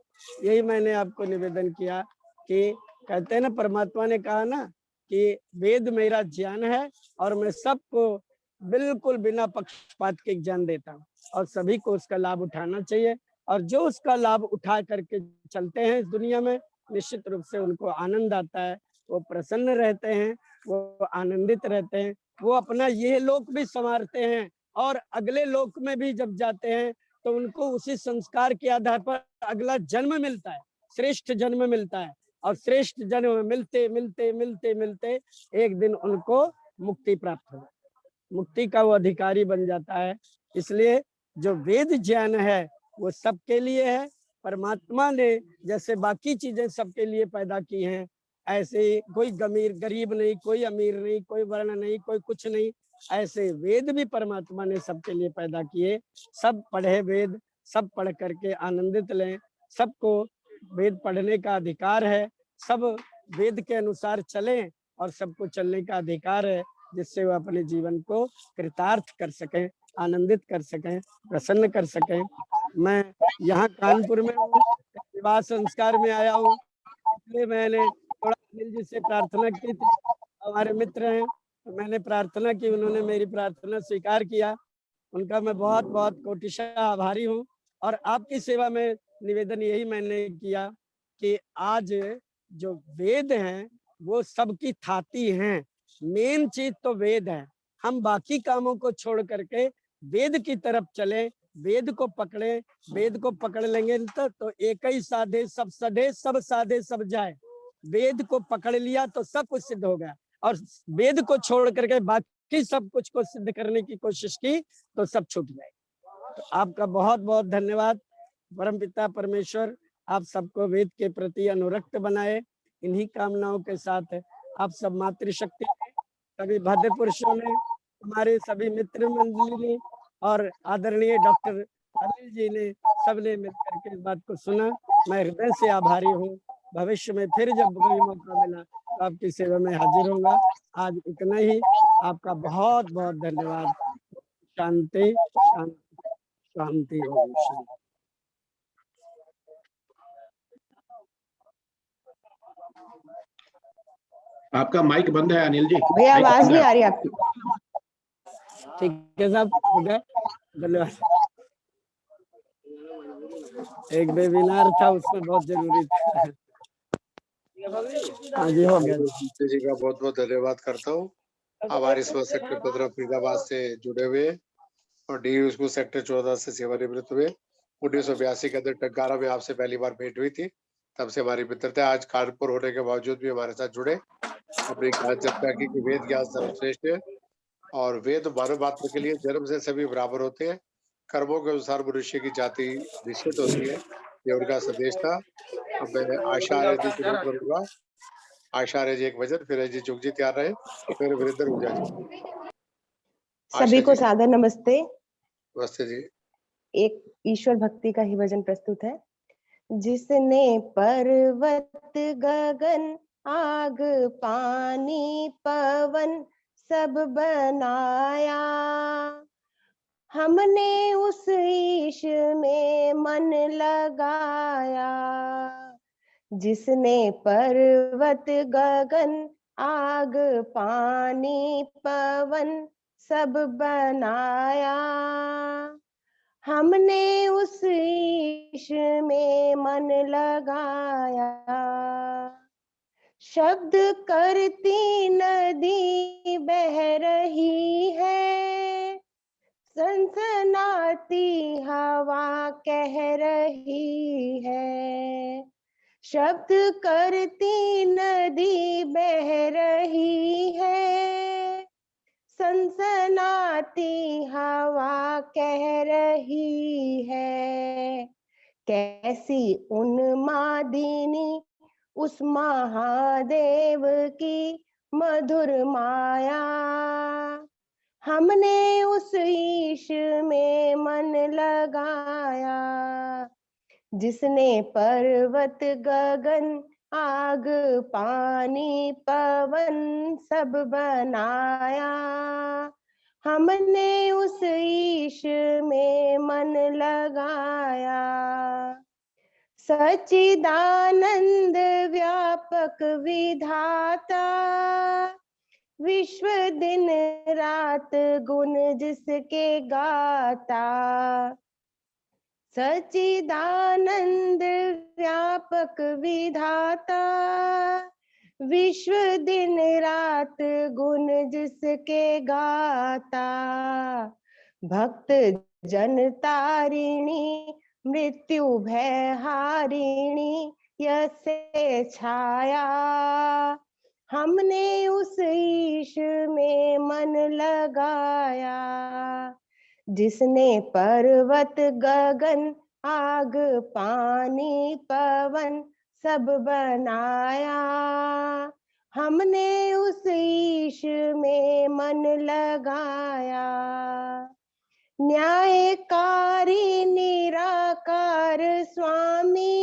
D: यही मैंने आपको निवेदन किया कि कहते हैं ना, परमात्मा ने कहा ना कि वेद मेरा ज्ञान है और मैं सबको बिल्कुल बिना पक्षपात के ज्ञान देता हूँ, और सभी को उसका लाभ उठाना चाहिए। और जो उसका लाभ उठा करके चलते हैं इस दुनिया में, निश्चित रूप से उनको आनंद आता है, वो प्रसन्न रहते हैं, वो आनंदित रहते हैं, वो अपना यह लोक भी संवारते हैं, और अगले लोक में भी जब जाते हैं तो उनको उसी संस्कार के आधार पर अगला जन्म मिलता है, श्रेष्ठ जन्म मिलता है, और श्रेष्ठ जन्म मिलते मिलते मिलते मिलते एक दिन उनको मुक्ति प्राप्त हो, मुक्ति का वो अधिकारी बन जाता है। इसलिए जो वेद ज्ञान है वो सबके लिए है। परमात्मा ने जैसे बाकी चीजें सबके लिए पैदा की हैं, ऐसे कोई गरीब नहीं, कोई अमीर नहीं, कोई वर्ण नहीं, कोई कुछ नहीं, ऐसे वेद भी परमात्मा ने सबके लिए पैदा किए। सब पढ़े वेद, सब पढ़ करके आनंदित लें, सबको वेद पढ़ने का अधिकार है, सब वेद के अनुसार चलें, और सबको चलने का अधिकार है, जिससे वो अपने जीवन को कृतार्थ कर सकें, आनंदित कर सकें, प्रसन्न कर सकें। मैं यहाँ कानपुर में हूँ, विवाह संस्कार में आया हूँ, इसलिए मैंने थोड़ा अनिल जी से प्रार्थना की थी, हमारे मित्र हैं, तो मैंने प्रार्थना की, उन्होंने मेरी प्रार्थना स्वीकार किया, उनका मैं बहुत बहुत कोटिशः आभारी हूँ। और आपकी सेवा में निवेदन यही मैंने किया कि आज जो वेद हैं वो सबकी थाती हैं, मेन चीज तो वेद है। हम बाकी कामों को छोड़ करके वेद की तरफ चलें, वेद को पकड़ें, वेद को पकड़ लेंगे तो एक ही साधे सब सधे, सब साधे सब जाए। वेद को पकड़ लिया तो सब कुछ सिद्ध हो गया, और वेद को छोड़ करके बाकी सब कुछ को सिद्ध करने की कोशिश की तो सब छूट जाए। तो आपका बहुत बहुत धन्यवाद। परमपिता परमेश्वर आप सबको वेद के प्रति अनुरक्त बनाए। इन्हीं कामनाओं के साथ आप सब मातृशक्ति ने, सभी भद्र पुरुषों ने, हमारे सभी मित्र मंडली ने, और आदरणीय डॉक्टर अनिल जी ने, सबने मिलकर के इस बात को सुना। मैं हृदय से आभारी हूँ। भविष्य में फिर जब कोई मौका मिला तो आपकी सेवा में हाजिर होगा। आज इतना ही, आपका बहुत बहुत धन्यवाद। शांति शांति शांति ओम शांति।
E: आपका माइक बंद है अनिल जी।
F: भैया
E: माइक
F: आवाज
E: बंद
F: नहीं
E: है।
F: आ रही आपकी।
D: ठीक है साहब, हो गया, धन्यवाद। एक वेबिनार था, उसमें बहुत जरूरी था। हाँ जी, हो गया
B: जी का बहुत बहुत धन्यवाद करता हूँ। हमारे स्व सेक्टर 15 फरीदाबाद से जुड़े हुए और डी स्कूल सेक्टर 14 से सेवानिवृत्त हुए। 1982 के अंदर टंकारा में आपसे पहली बार भेंट हुई थी, तब से हमारी मित्रता। आज कानपुर होने के बावजूद भी हमारे साथ जुड़े, अपनी ज्ञान जपता की कि वेद ज्ञान सर्वश्रेष्ठ है, और वेद मानव मात्र के लिए जन्म से सभी बराबर होते हैं, कर्मों के अनुसार मनुष्य की जाति निश्चित होती है, ये उनका संदेश था। अब मैं आचार्य जी शुरू करूंगा। आचार्य जी एक वचन, फिर जी चुग जी तैयार रहे, फिर वीरेंद्र ऊर्जा जी।
F: सभी को सादर नमस्ते।
B: नमस्ते जी।
F: एक ईश्वर भक्ति का ही भजन प्रस्तुत है। जिसने पर्वत गगन आग पानी पवन सब बनाया, हमने उस ईश में मन लगाया। जिसने पर्वत गगन आग पानी पवन सब बनाया, हमने उस ईश में मन लगाया। शब्द करती नदी बह रही है, सनसनाती हवा कह रही है। शब्द करती नदी बह रही है, सनसनाती हवा कह रही है। कैसी उन्मादिनी उस महादेव की मधुर माया। हमने उस ईश में मन लगाया, जिसने पर्वत गगन आग पानी पवन सब बनाया। हमने उस ईश में मन लगाया। सच्चिदानंद व्यापक विधाता, विश्व दिन रात गुण जिसके गाता। सच्चिदानंद व्यापक विधाता, विश्व दिन रात गुण जिसके गाता। भक्त जन तारिणी मृत्यु भय हारिणी यसे छाया। हमने उस ईश में मन लगाया, जिसने पर्वत गगन आग पानी पवन सब बनाया। हमने उस ईश में मन लगाया। न्यायकारी निराकार स्वामी,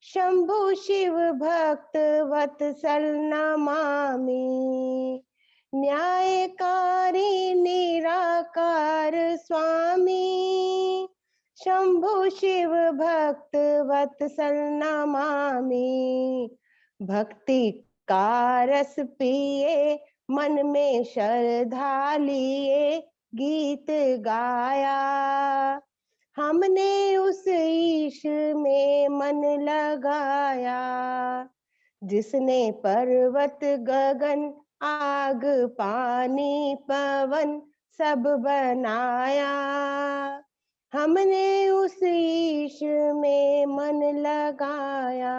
F: शंभु शिव भक्त वत्सल नमामि। न्यायकारी निराकार स्वामी, शंभु शिव भक्त वत्सल नमामि। भक्ति का रस पिए मन में श्रद्धा लिए गीत गाया। हमने उस ईश में मन लगाया, जिसने पर्वत गगन आग पानी पवन सब बनाया। हमने उस ईश में मन लगाया।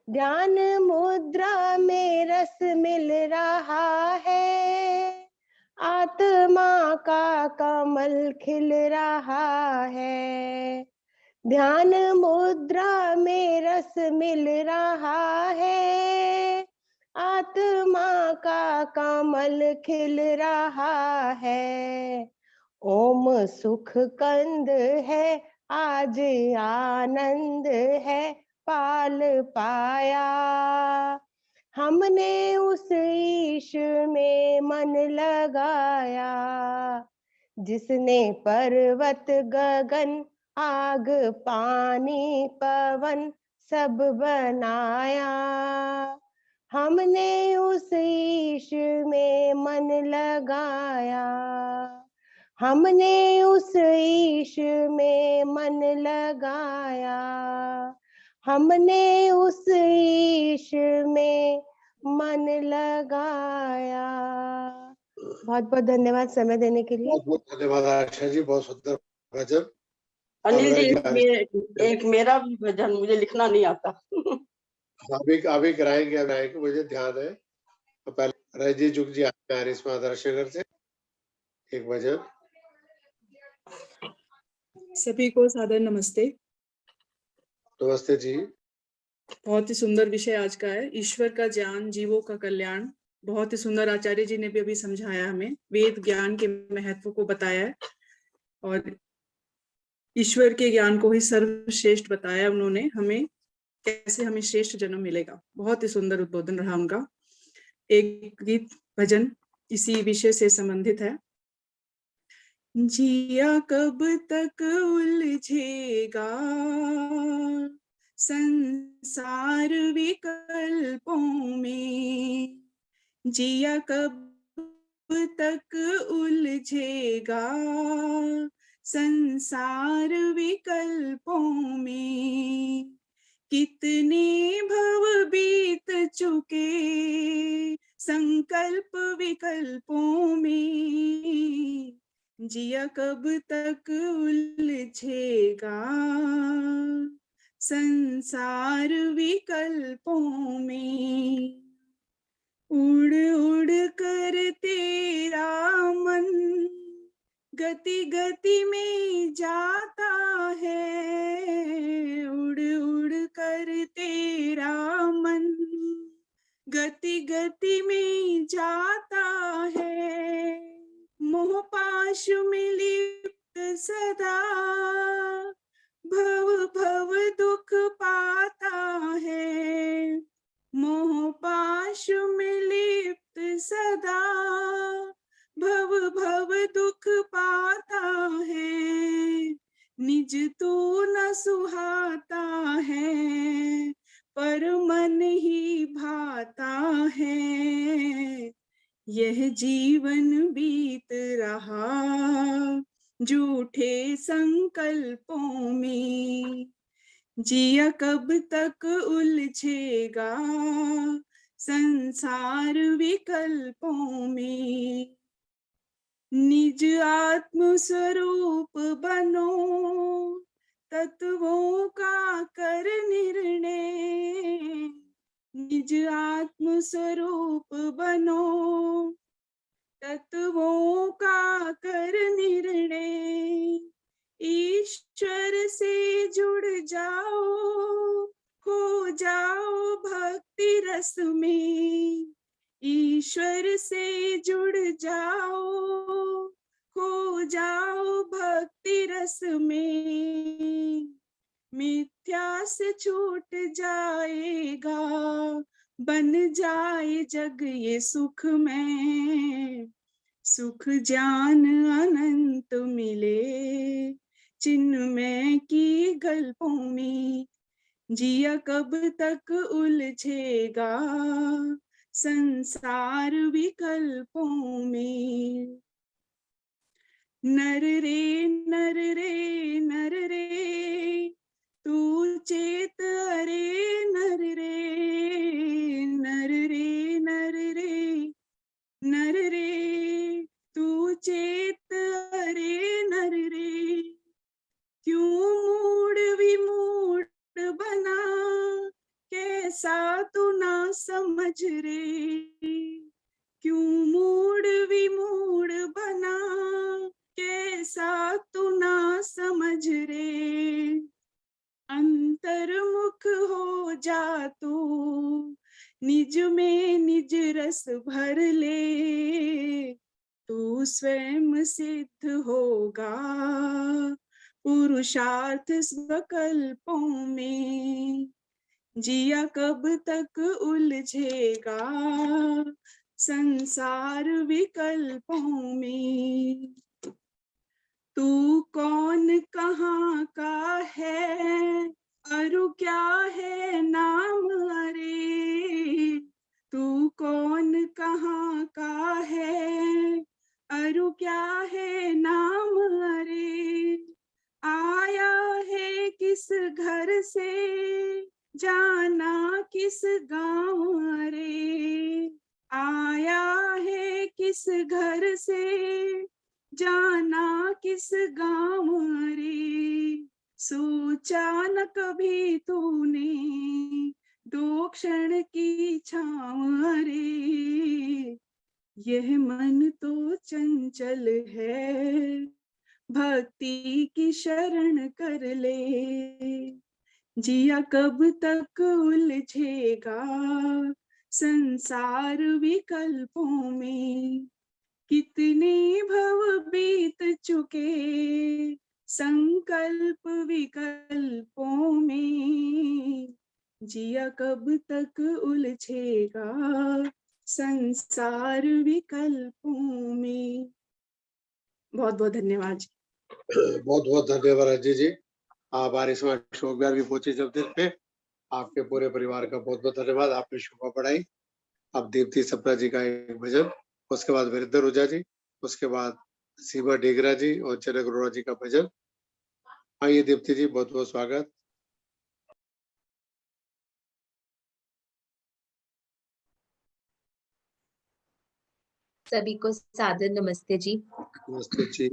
F: ध्यान मुद्रा में रस मिल रहा है, आत्मा का कमल खिल रहा है। ध्यान मुद्रा में रस मिल रहा है, आत्मा का कमल खिल रहा है। ओम सुख कंद है आज आनंद है पाल पाया। हमने उस ईश में मन लगाया, जिसने पर्वत गगन आग पानी पवन सब बनाया। हमने उस ईश में मन लगाया। हमने उस ईश में मन लगाया। हमने उस ईश में मन लगाया। बहुत बहुत धन्यवाद समय देने के लिए।
B: बहुत बहुत धन्यवाद आशा जी, बहुत सुंदर भजन।
G: अनिल जी, एक मेरा भी भजन, मुझे लिखना नहीं आता।
B: अभी कराएंगे, मुझे ध्यान है। तो पहले रजी जुग जी आते हैं इसमें दर्शकर से एक भजन।
H: सभी को सादर नमस्ते।
B: नमस्ते जी।
H: बहुत ही सुंदर विषय आज का है, ईश्वर का ज्ञान जीवों का कल्याण। बहुत ही सुंदर आचार्य जी ने भी अभी समझाया, हमें वेद ज्ञान के महत्व को बताया है और ईश्वर के ज्ञान को ही सर्वश्रेष्ठ बताया उन्होंने हमें, कैसे हमें श्रेष्ठ जन्म मिलेगा। बहुत ही सुंदर उद्बोधन रहा उनका। एक गीत भजन इसी विषय से संबंधित है। जिया कब तक उलझेगा संसार विकल्पों में, जिया कब तक उलझेगा संसार विकल्पों में। कितने भव बीत चुके संकल्प विकल्पों में, जिया कब तक उलझेगा संसार विकल्पों में। उड़ उड़ कर तेरा मन गति गति में जाता है, उड़ उड़ कर तेरा मन, गति गति में जाता है, मोह पाश में लिप्त सदा, भव भव दुख पाता है, मोह पाश में लिप्त सदा, भव भव दुख पाता है, निज तो न सुहाता है, पर मन ही भाता है, यह जीवन बीत रहा झूठे संकल्पों में, जिया कब तक उलझेगा संसार विकल्पों में, निज आत्म स्वरूप बनो, तत्वों का कर निर्णय, निज आत्म स्वरूप बनो, तत्वों का कर निर्णय, ईश्वर से जुड़ जाओ, खो जाओ भक्ति रस में, ईश्वर से जुड़ जाओ, खो जाओ भक्ति रस में, मिथ्या से छूट जाएगा, बन जाए जग ये सुख में, सुख ज्ञान अनंत मिले चिन्मय की गल्पों में, जिया कब तक उलझेगा संसार विकल्पों में, नर रे नर रे नर रे, तू चेत अरे नर रे, नर रे नर रे नर रे, तू चेत अरे नर रे, क्यों मूड विमूड बना, कैसा तू ना समझ रे, क्यों मूड विमूड बना, कैसा तू ना समझ रे, अंतर्मुख हो जा तू, निज में निज रस भर ले, तू स्वयं सिद्ध होगा पुरुषार्थ स्वकल्पों में, जिया कब तक उलझेगा संसार विकल्पों में, तू कौन कहाँ का है, अरु क्या है नाम अरे, तू कौन कहाँ का है, अरु क्या है नाम अरे, आया है किस घर से, जाना किस गाँव अरे, आया है किस घर से, जाना किस गाँव रे, सोचा न कभी तूने दो क्षण की छाँव रे, यह मन तो चंचल है, भक्ति की शरण कर ले, जिया कब तक उलझेगा संसार विकल्पों में, कितने भव बीत चुके संकल्प विकल्पों में, जिया कब तक उलझेगा संसार विकल्पों में। बहुत बहुत धन्यवाद।
B: बहुत बहुत धन्यवाद रंजी जी। आप आर्य अशोक विहार भी पहुंचे जब दिन पे, आपके पूरे परिवार का बहुत बहुत धन्यवाद, आपने शोभा बढ़ाई। अब दीप्ति सप्रा जी का एक भजन, उसके बाद वीरेंद्र ओझा जी, उसके बाद सीमा डेगरा जी और जनक अरोड़ा जी का भजन। आइए दीप्ति जी, बहुत बहुत स्वागत।
I: सभी को सादर नमस्ते जी।
B: नमस्ते जी।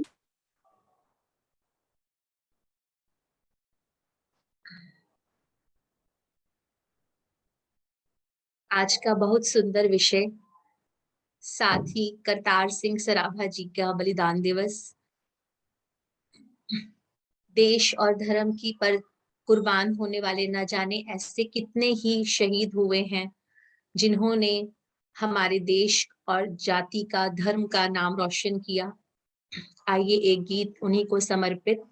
I: आज का बहुत सुंदर विषय, साथ ही करतार सिंह सराभा जी का बलिदान दिवस, देश और धर्म की पर कुर्बान होने वाले न जाने ऐसे कितने ही शहीद हुए हैं जिन्होंने हमारे देश और जाति का, धर्म का नाम रोशन किया। आइए एक गीत उन्हीं को समर्पित।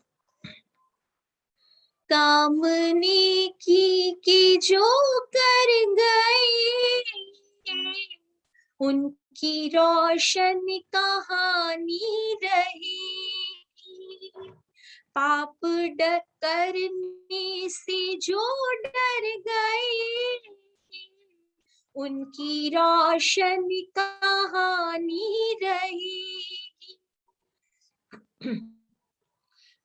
I: कामने की जो कर गए उनकी रोशन कहानी रही, पाप करने से जो डर गए उनकी रोशन कहानी रही।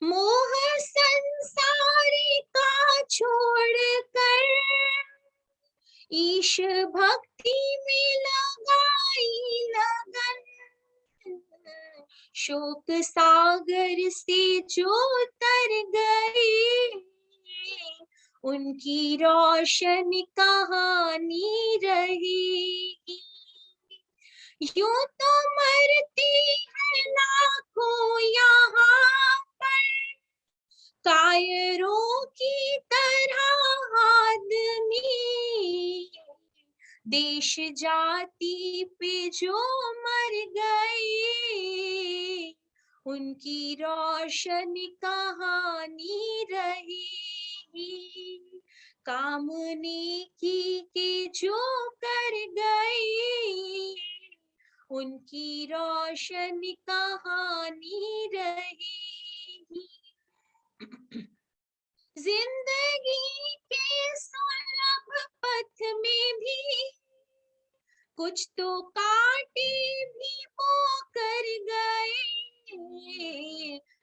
I: मोह संसारी का छोड़कर ईश भक्ति में लगाई लगन, शोक सागर से जो तर गए उनकी रोशन कहानी रहेगी। यूं तो मरते हैं लाखों यहाँ पर कायरों की तरह आदमी, देश जाति पे जो मर गए उनकी रोशन कहानी रहेगी। कामने की जो कर गए उनकी रोशन कहानी रहेगी। जिंदगी के सुलभ पथ में भी कुछ तो कांटे भी वो कर गए,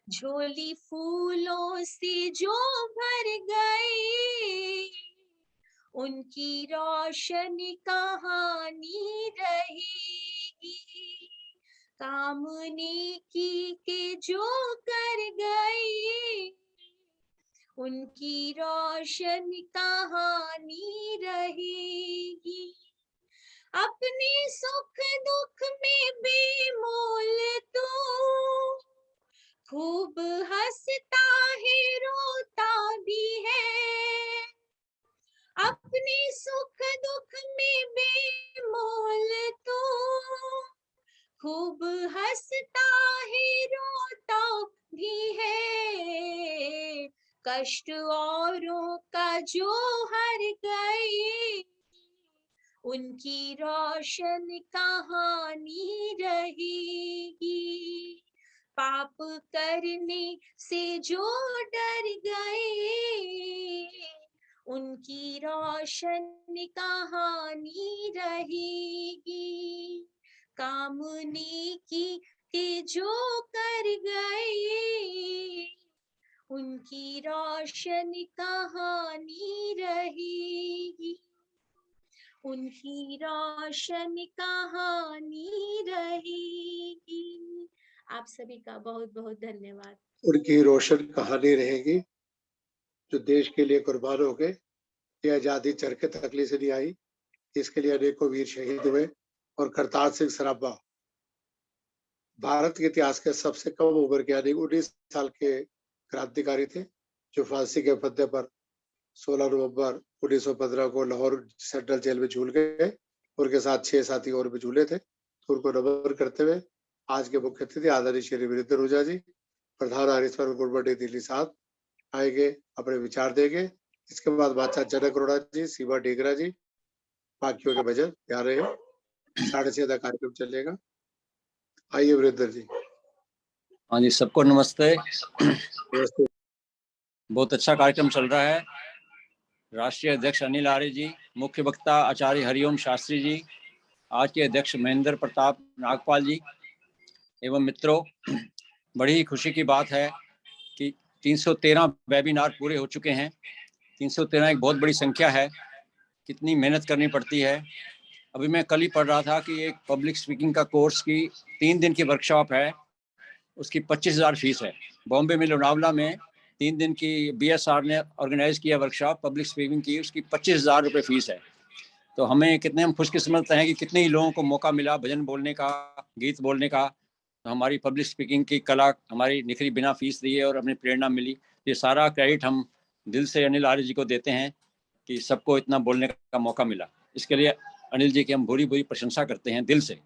I: झोली फूलों से जो भर गए उनकी रोशन कहानी रहेगी। कामने के जो कर गए उनकी रोशन कहानी रहेगी। अपने सुख दुख में बेमोल तू खूब हंसता है रोता भी है, अपने सुख दुख में बेमोल तू खूब हंसता है रोता भी है, कष्ट औरों का जो हर गए उनकी रोशन कहानी रहेगी। पाप करने से जो डर गए उनकी रोशन कहानी रहेगी। कामने की जो कर गए उनकी रोशन कहानी रहेगी, उनकी रोशन कहानी रहेगी। आप सभी का बहुत बहुत धन्यवाद।
B: उनकी रोशन कहानी रहेगी जो देश के लिए कुर्बान हो गए। ये आजादी चरखे तकली से नहीं आई, इसके लिए अनेकों वीर शहीद हुए। और करतार सिंह सराभा भारत के इतिहास के सबसे कम उम्र के यानी 19 साल के क्रांतिकारी थे जो फांसी के फंदे पर 16 नवंबर 1915 को लाहौर सेंट्रल जेल में झूल गए। उनके साथ 6 साथी और भी झूले थे। तो उनको नमन करते हुए आज के मुख्य अतिथि आदरणीय श्री वीरेंद्र ओझा जी, प्रधान आर्यसवर गुरुमंडी दिल्ली साहब आएंगे, अपने विचार देंगे। इसके बाद बादशाह जनक अरोड़ा जी, सीमा डेगरा जी, बाकियों के भजन गा रहे हैं। 6:30 तक कार्यक्रम चलेगा। आइए वीरेंद्र जी।
J: हाँ जी, सबको नमस्ते। बहुत अच्छा कार्यक्रम चल रहा है। राष्ट्रीय अध्यक्ष अनिल आर्य जी, मुख्य वक्ता आचार्य हरिओम शास्त्री जी, आज के अध्यक्ष महेंद्र प्रताप नागपाल जी एवं मित्रों, बड़ी ही खुशी की बात है कि 313 वेबिनार पूरे हो चुके हैं। 313 एक बहुत बड़ी संख्या है। कितनी मेहनत करनी पड़ती है। अभी मैं कल ही पढ़ रहा था कि एक पब्लिक स्पीकिंग का कोर्स की 3 दिन की वर्कशॉप है, उसकी 25,000 फीस है। बॉम्बे में लोनावला में 3 दिन की BSR ने ऑर्गेनाइज किया वर्कशॉप पब्लिक स्पीकिंग की, उसकी 25,000 रुपये फीस है। तो हमें कितने हम खुशकिस्मत हैं कि कितने ही लोगों को मौका मिला भजन बोलने का, गीत बोलने का। तो हमारी पब्लिक स्पीकिंग की कला हमारी निखरी बिना फीस दिए और अपनी प्रेरणा मिली। ये सारा क्रेडिट हम दिल से अनिल आर्य जी को देते हैं कि सबको इतना बोलने का मौका मिला। इसके लिए अनिल जी की हम बुरी बुरी प्रशंसा करते हैं दिल से।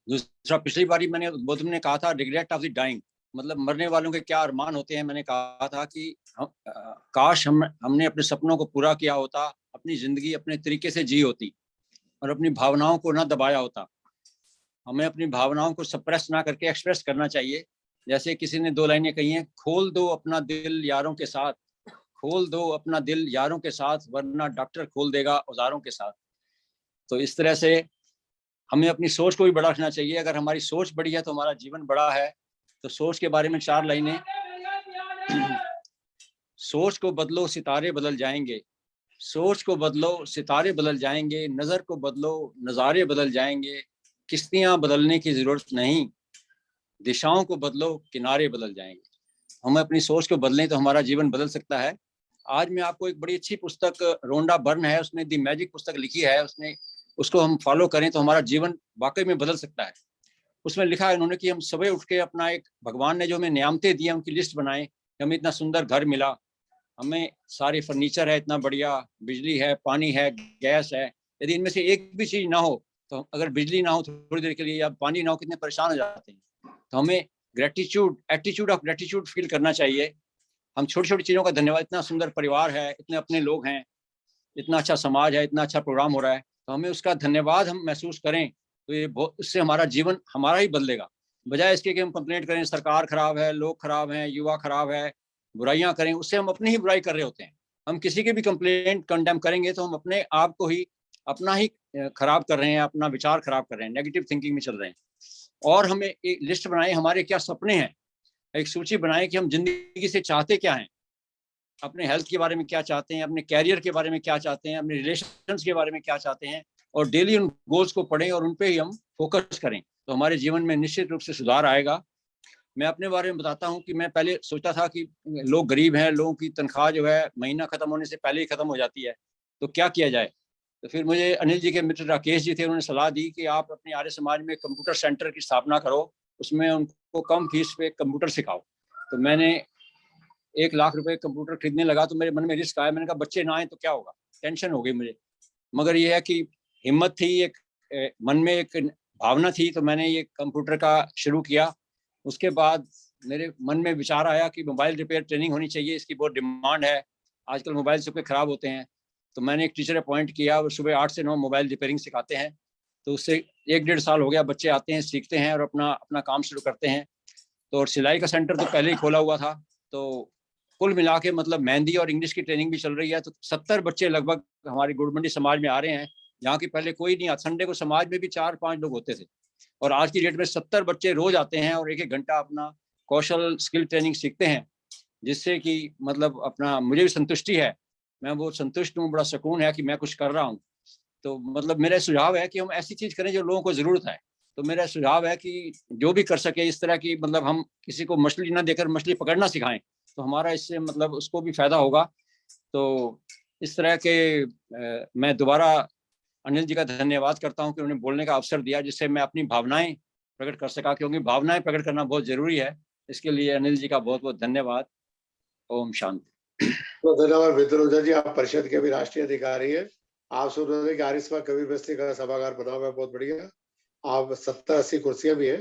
J: दूसरा, पिछली बारी मैंने उद्बोधन में कहा था रिग्रेट ऑफ द डाइंग, मतलब मरने वालों के क्या अरमान होते हैं। मैंने कहा था कि काश हमने अपने सपनों को पूरा किया होता, अपनी जिंदगी अपने तरीके से जी होती और अपनी भावनाओं को ना दबाया होता। हमें अपनी भावनाओं को सप्रेस ना करके एक्सप्रेस करना चाहिए। जैसे किसी ने 2 लाइनें कही हैं, खोल दो अपना दिल यारों के साथ, खोल दो अपना दिल यारों के साथ, वरना डॉक्टर खोल देगा औजारों के साथ। तो इस तरह से हमें अपनी सोच को भी बड़ा रखना चाहिए। अगर हमारी सोच बड़ी है तो हमारा जीवन बड़ा है। तो सोच के बारे में 4 लाइनें। सोच को बदलो सितारे बदल जाएंगे, सोच को बदलो सितारे बदल जाएंगे, नजर को बदलो नजारे बदल जाएंगे, किश्तियां बदलने की जरूरत नहीं, दिशाओं को बदलो किनारे बदल जाएंगे। हमें अपनी सोच को बदलें तो हमारा जीवन बदल सकता है। आज मैं आपको एक बड़ी अच्छी पुस्तक, रोंडा बर्न है, उसने दी मैजिक पुस्तक लिखी है, उसको हम फॉलो करें तो हमारा जीवन वाकई में बदल सकता है। उसमें लिखा है उन्होंने कि हम सुबह उठ के अपना एक, भगवान ने जो हमें नियामतें दी उनकी लिस्ट बनाएं। हमें इतना सुंदर घर मिला, हमें सारे फर्नीचर है इतना बढ़िया, बिजली है, पानी है, गैस है। यदि इनमें से एक भी चीज ना हो तो, अगर बिजली ना हो थोड़ी देर के लिए या पानी ना हो, कितने परेशान हो जाते हैं। तो हमें gratitude, attitude of gratitude feel करना चाहिए। हम छोटी छोटी चीज़ों का धन्यवाद, इतना सुंदर परिवार है, इतने अपने लोग हैं, इतना अच्छा समाज है, इतना अच्छा प्रोग्राम हो रहा है, तो हमें उसका धन्यवाद हम महसूस करें तो ये इससे हमारा जीवन हमारा ही बदलेगा। बजाय इसके कि हम कंप्लेंट करें सरकार खराब है, लोग खराब हैं, युवा खराब है, बुराइयां करें, उससे हम अपनी ही बुराई कर रहे होते हैं। हम किसी के भी कंप्लेंट कंडेम करेंगे तो हम अपने आप को ही, अपना ही खराब कर रहे हैं, अपना विचार खराब कर रहे हैं, नेगेटिव थिंकिंग में चल रहे हैं। और हमें एक लिस्ट बनाए हमारे क्या सपने हैं, एक सूची बनाएं कि हम जिंदगी से चाहते क्या हैं, अपने हेल्थ के बारे में क्या चाहते हैं, अपने कैरियर के बारे में क्या चाहते हैं, अपने रिलेशंस के बारे में क्या चाहते हैं, और डेली उन गोल्स को पढ़ें और उन पे ही हम फोकस करें तो हमारे जीवन में निश्चित रूप से सुधार आएगा। मैं अपने बारे में बताता हूँ कि मैं पहले सोचता था कि लोग गरीब हैं, लोगों की तनख्वाह जो है महीना खत्म होने से पहले ही खत्म हो जाती है, तो क्या किया जाए। तो फिर मुझे अनिल जी के मित्र राकेश जी थे, उन्होंने सलाह दी कि आप अपने आर्य समाज में कंप्यूटर सेंटर की स्थापना करो, उसमें उनको कम फीस पे कंप्यूटर सिखाओ। तो मैंने 1 लाख रुपए कंप्यूटर खरीदने लगा तो मेरे मन में रिस्क आया। मैंने कहा बच्चे ना आए तो क्या होगा, टेंशन हो गई मुझे। मगर ये है कि हिम्मत थी, एक मन में एक भावना थी, तो मैंने ये कंप्यूटर का शुरू किया। उसके बाद मेरे मन में विचार आया कि मोबाइल रिपेयर ट्रेनिंग होनी चाहिए, इसकी बहुत डिमांड है, आजकल मोबाइल सबके खराब होते हैं। तो मैंने एक टीचर अपॉइंट किया, वो सुबह 8 से 9 मोबाइल रिपेयरिंग सिखाते हैं। तो उससे 1-1.5 साल हो गया, बच्चे आते हैं, सीखते हैं और अपना काम शुरू करते हैं। तो और सिलाई का सेंटर तो पहले ही खोला हुआ था। तो कुल मिला के मतलब मेहंदी और इंग्लिश की ट्रेनिंग भी चल रही है। तो 70 बच्चे लगभग हमारे गुड़मंडी समाज में आ रहे हैं, जहाँ की पहले कोई नहीं आता। संडे को समाज में भी 4-5 लोग होते थे, और आज की डेट में 70 बच्चे रोज आते हैं और 1-1 घंटा अपना कौशल स्किल ट्रेनिंग सीखते हैं, जिससे कि मतलब अपना मुझे भी संतुष्टि है, मैं वो संतुष्ट हूँ, बड़ा सुकून है कि मैं कुछ कर रहा हूँ। तो मतलब मेरा सुझाव है कि हम ऐसी चीज करें जो लोगों को जरूरत है। तो मेरा सुझाव है कि जो भी कर सके इस तरह की, मतलब हम किसी को मछली ना देकर मछली पकड़ना सिखाएं, तो हमारा इससे मतलब उसको भी फायदा होगा। तो इस तरह के मैं दोबारा अनिल जी का धन्यवाद करता हूं कि उन्होंने बोलने का अवसर दिया, जिससे मैं अपनी भावनाएं प्रकट कर सका, क्योंकि भावनाएं प्रकट करना बहुत जरूरी है। इसके लिए अनिल जी का बहुत बहुत धन्यवाद। ओम शांति।
B: तो धन्यवाद विद्रोजा जी, आप परिषद के भी राष्ट्रीय अधिकारी है। आप सुन रहे थे कि आर्य समाज कबीर बस्ती का सभागार बना हुआ है, बहुत बढ़िया। आप 70-80 कुर्सियां भी है,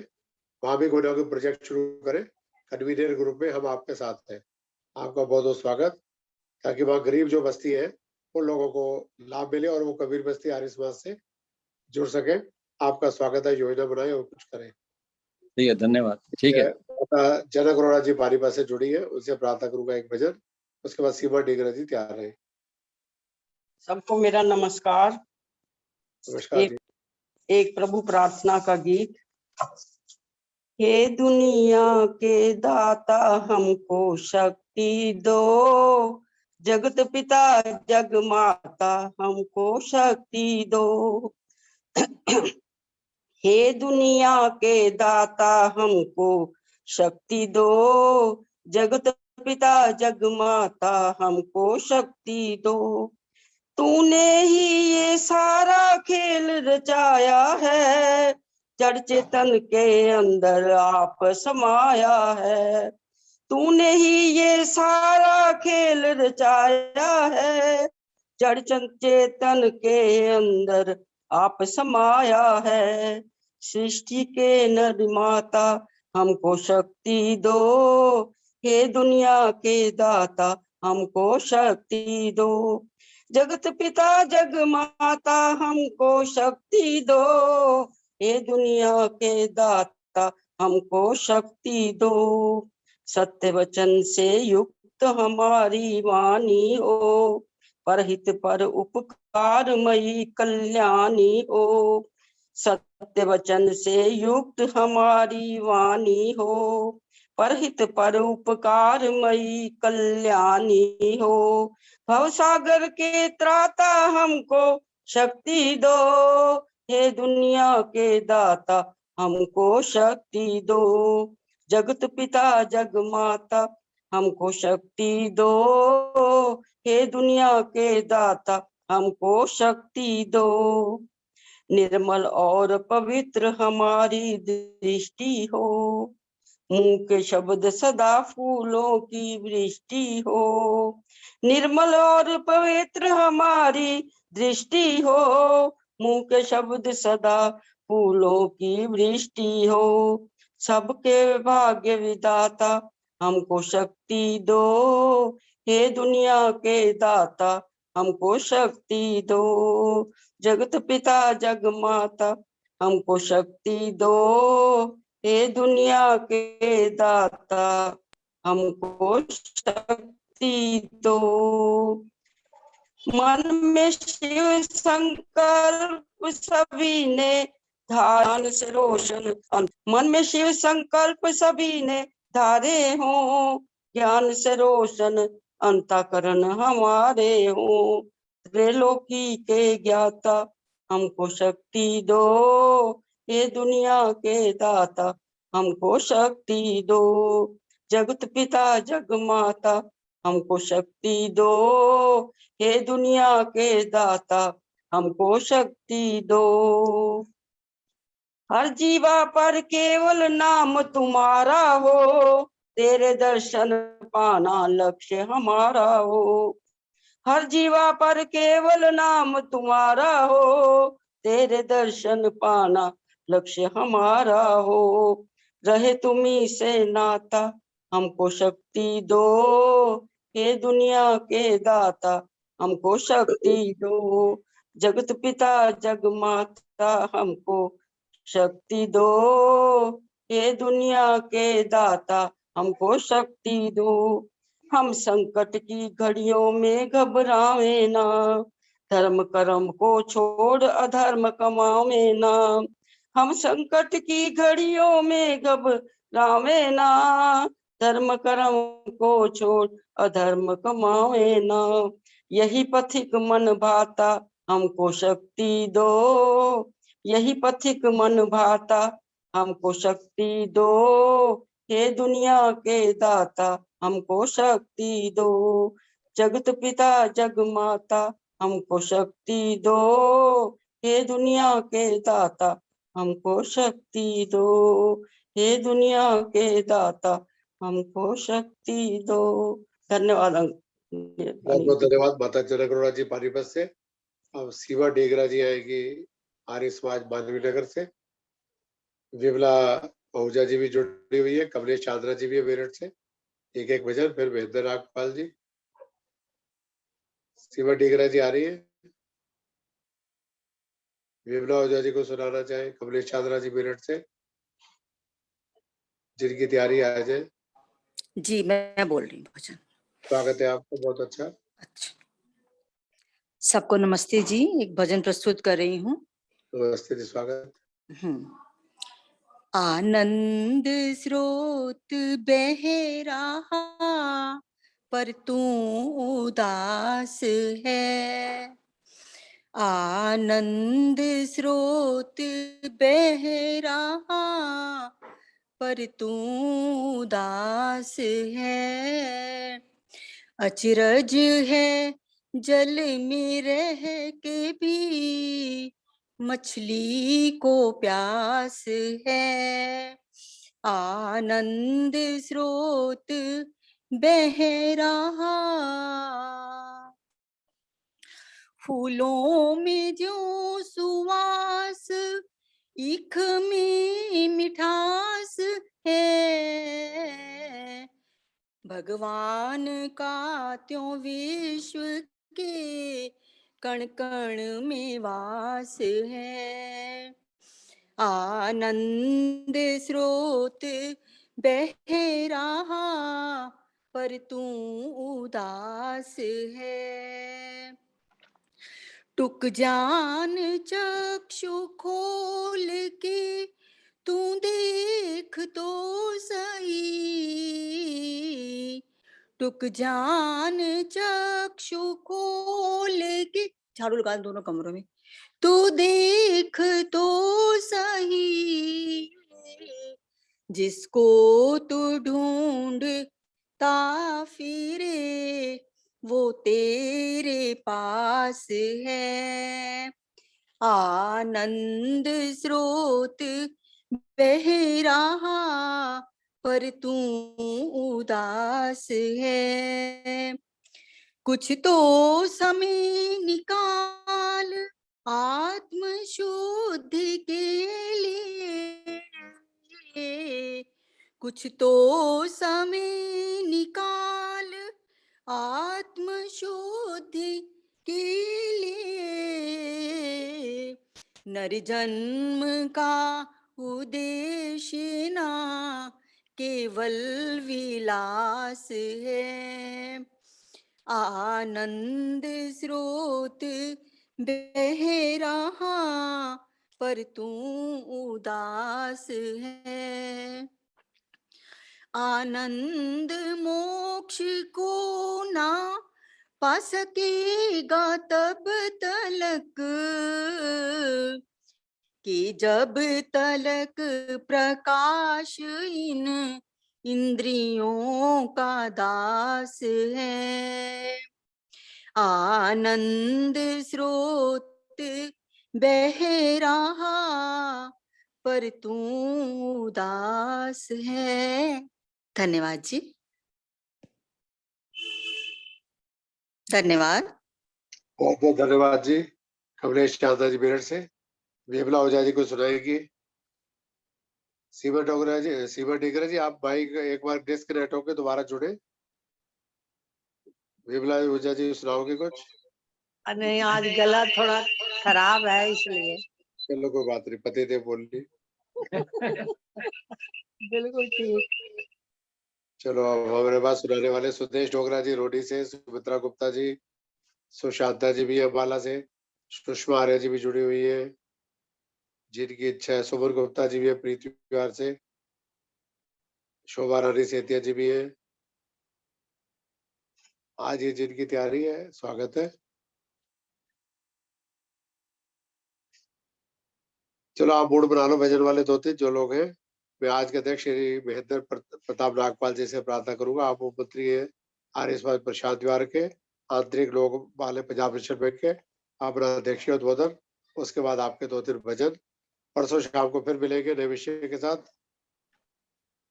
B: वहां भी कोई ना कोई प्रोजेक्ट शुरू करें। कन्वीनर ग्रुप में हम आपके साथ हैं। आपका बहुत बहुत स्वागत, ताकि वहाँ गरीब जो बस्ती है उन लोगों को लाभ मिले और वो कबीर बस्ती आर्य समाज से जुड़ सके। आपका स्वागत है, योजना बनाए और कुछ करें।
J: ठीक है, धन्यवाद। ठीक है,
B: जनक अरोड़ा जी पारीपा से जुड़ी है, उससे प्रार्थना करूंगा एक भजन, उसके बाद सीमा डिगरा जी तैयार रहे।
G: सबको मेरा नमस्कार।
B: नमस्कार।
G: एक प्रभु प्रार्थना का गीत। हे दुनिया के दाता हमको शक्ति दो, जगत पिता जग माता हमको शक्ति दो। हे दुनिया के दाता हमको शक्ति दो, जगत पिता जग माता हमको शक्ति दो। तूने ही ये सारा खेल रचाया है, जड़ चेतन के अंदर आप समाया है। तूने ही ये सारा खेल रचाया है, जड़ चेतन के अंदर आप समाया है। सृष्टि के निर्माता हमको शक्ति दो, हे दुनिया के दाता हमको शक्ति दो। जगत पिता जग माता हमको शक्ति दो, हे दुनिया के दाता हमको शक्ति दो। सत्य वचन से युक्त हमारी वाणी हो, परहित पर उपकारमयी कल्याणी हो। सत्य वचन से युक्त हमारी वाणी हो, परहित पर उपकारमयी कल्याणी हो। भवसागर के त्राता हमको शक्ति दो, हे दुनिया के दाता हमको शक्ति दो। जगत पिता जग माता हमको शक्ति दो, हे दुनिया के दाता हमको शक्ति दो। निर्मल और पवित्र हमारी दृष्टि हो, मुंह के शब्द सदा फूलों की वृष्टि हो। निर्मल और पवित्र हमारी दृष्टि हो, मुंह के शब्द सदा फूलों की वृष्टि हो। सबके भाग्य विधाता हमको शक्ति दो, हे दुनिया के दाता हमको शक्ति दो। जगत पिता जग माता हमको शक्ति दो, हे दुनिया के दाता हमको शक्ति दो। मन में शिव संकल्प सभी ने ध्यान से रोशन, मन में शिव संकल्प सभी ने धारे हो, ज्ञान से रोशन अंतःकरण हमारे हो। त्रैलोकी के ज्ञाता हमको शक्ति दो, हे दुनिया के दाता हमको शक्ति दो। जगत पिता जग माता हमको शक्ति दो, हे दुनिया के दाता हमको शक्ति दो। हर जीवा पर केवल नाम तुम्हारा हो, तेरे दर्शन पाना लक्ष्य हमारा हो। हर जीवा पर केवल नाम तुम्हारा हो, तेरे दर्शन पाना लक्ष्य हमारा हो। रहे तुम्ही से नाता हमको शक्ति दो, हे दुनिया के दाता हमको शक्ति दो। जगत पिता जग माता हमको शक्ति दो, हे दुनिया के दाता हमको शक्ति दो। हम संकट की घड़ियों में घबरावे ना, धर्म कर्म को छोड़ अधर्म कमावे ना। हम संकट की घड़ियों में घबरावे ना, धर्म कर्म को छोड़ अधर्म कमावे ना। यही पथिक मन भाता हमको शक्ति दो, यही पथिक मन भाता हमको शक्ति दो, हे दुनिया के दाता हमको शक्ति दो। जगत पिता जग माता हमको शक्ति दो, हे दुनिया के दाता हमको शक्ति दो, हे दुनिया के दाता हमको शक्ति दो। धन्यवाद।
B: बहुत बहुत धन्यवाद माता जनकरुणा जी पानीपत से। अब सीमा डेगरा जी आएगी आर्य समाज मानवी नगर से। विमला आहूजा जी भी जुड़ी हुई है, कमलेश चांद्रा जी भी है मेरठ से। एक एक भजन, फिर महेंद्र नागपाल जी। सीमा डेगरा जी आ रही है, विमला आहूजा जी को सुनाना चाहे, कमलेश चांद्रा जी मेरठ से, जिनकी तैयारी आ जाए।
K: जी मैं बोल रही हूँ भजन।
B: स्वागत है आपको, बहुत अच्छा।
K: अच्छा, सबको नमस्ते जी। एक भजन प्रस्तुत कर रही हूँ।
B: नमस्ते जी, स्वागत।
K: आनंद स्रोत बह रहा पर तू उदास है, आनंद स्रोत बह रहा पर तू उदास है। अचरज है जल में रह के भी मछली को प्यास है, आनंद स्रोत बह रहा। फूलों में जो सुवास, ईख में मिठास है, भगवान का त्यों विश्व के कण कण में वास है। आनंद स्रोत बह रहा, पर तू उदास है। टुक जान चक्षु खोल के तू देख तो सही, टुक जान चक्षु खोल के, झाड़ू लगा दोनों कमरों में, तू देख तो सही, जिसको तू ढूंढता फिरे वो तेरे पास है। आनंद स्रोत बह रहा, पर तू उदास है। कुछ तो समय निकाल आत्म शुद्धि के लिए, कुछ तो समय निकाल आत्म शुद्धि के लिए। नर जन्म का उद्देश्य ना केवल विलास है। आनंद स्रोत बह रहा, पर तू उदास है। आनंद मोक्ष को ना पा सकेगा तब तलक, कि जब तलक प्रकाश इन इंद्रियों का दास है। आनंद स्रोत बह रहा, पर तू उदास है। धन्यवाद जी, धन्यवाद।
B: बहुत बहुत धन्यवाद जी। कमलेश चांदा जी मेरठ से, विमला ओझा जी को सुनाएगी। सीमा डोगरा जी, सीमा डिगरा जी, आप भाई एक बार डिस्कनेक्ट होके दोबारा जुड़े। विमला ओझा जी सुनाओगे कुछ?
L: नहीं, आज गला थोड़ा खराब है इसलिए।
B: चलो कोई बात नहीं, पति देव बोल ली।
L: बिल्कुल ठीक।
B: चलो अब हमारे पास सुनाने वाले सुदेश डोगरा जी रोडी से, सुमित्रा गुप्ता जी, सुशांता जी भी अम्बाला से, सुषमा आर्य जी भी जुड़ी हुई है जिनकी इच्छा है, सुमन गुप्ता जी भी है प्रीति विहार से, शोभा रानी सेतिया जी भी है। आज ये जिनकी तैयारी है, स्वागत है। चलो आप मूड बना लो भजन वाले दो तीन जो लोग हैं। मैं आज के अध्यक्ष श्री महेंद्र प्रताप नागपाल जी से प्रार्थना करूंगा। आप मंत्री है आर्य समाज प्रशांत विहार के, आंतरिक लोग वाले पंजाब नेशनल बैंक के, अपना अध्यक्षीय उद्बोधन, उसके बाद आपके दो तीन भजन। परसों शाम को फिर मिलेंगे नए विषय के साथ।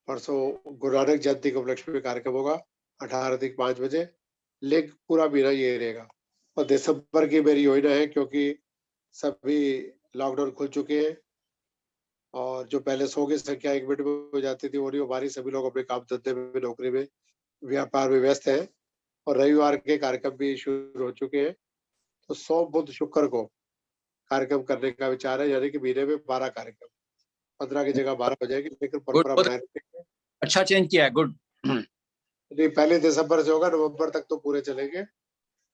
B: परसों गुरु नानक जयंती के उपलक्ष्य में कार्यक्रम होगा 18:05 बजे। लिंक पूरा महीना ये रहेगा। और दिसंबर की मेरी योजना है, क्योंकि सभी लॉकडाउन खुल चुके हैं और जो पहले 100 की संख्या 1 मिनट में हो जाती थी, वो नहीं, हमारी सभी लोग अपने काम धंधे में, नौकरी में, व्यापार में व्यस्त है। और रविवार के कार्यक्रम भी शुरू हो चुके हैं। तो सोम बुध शुक्र को कार्यक्रम करने का विचार है, यानी कि महीने में 12 कार्यक्रम, 15 की जगह 12 हो जाएगी, लेकिन परंपरा बनाए रखेंगे।
J: अच्छा चेंज किया है, गुड।
B: नहीं, पहले दिसंबर से होगा, नवंबर तक तो पूरे चलेंगे,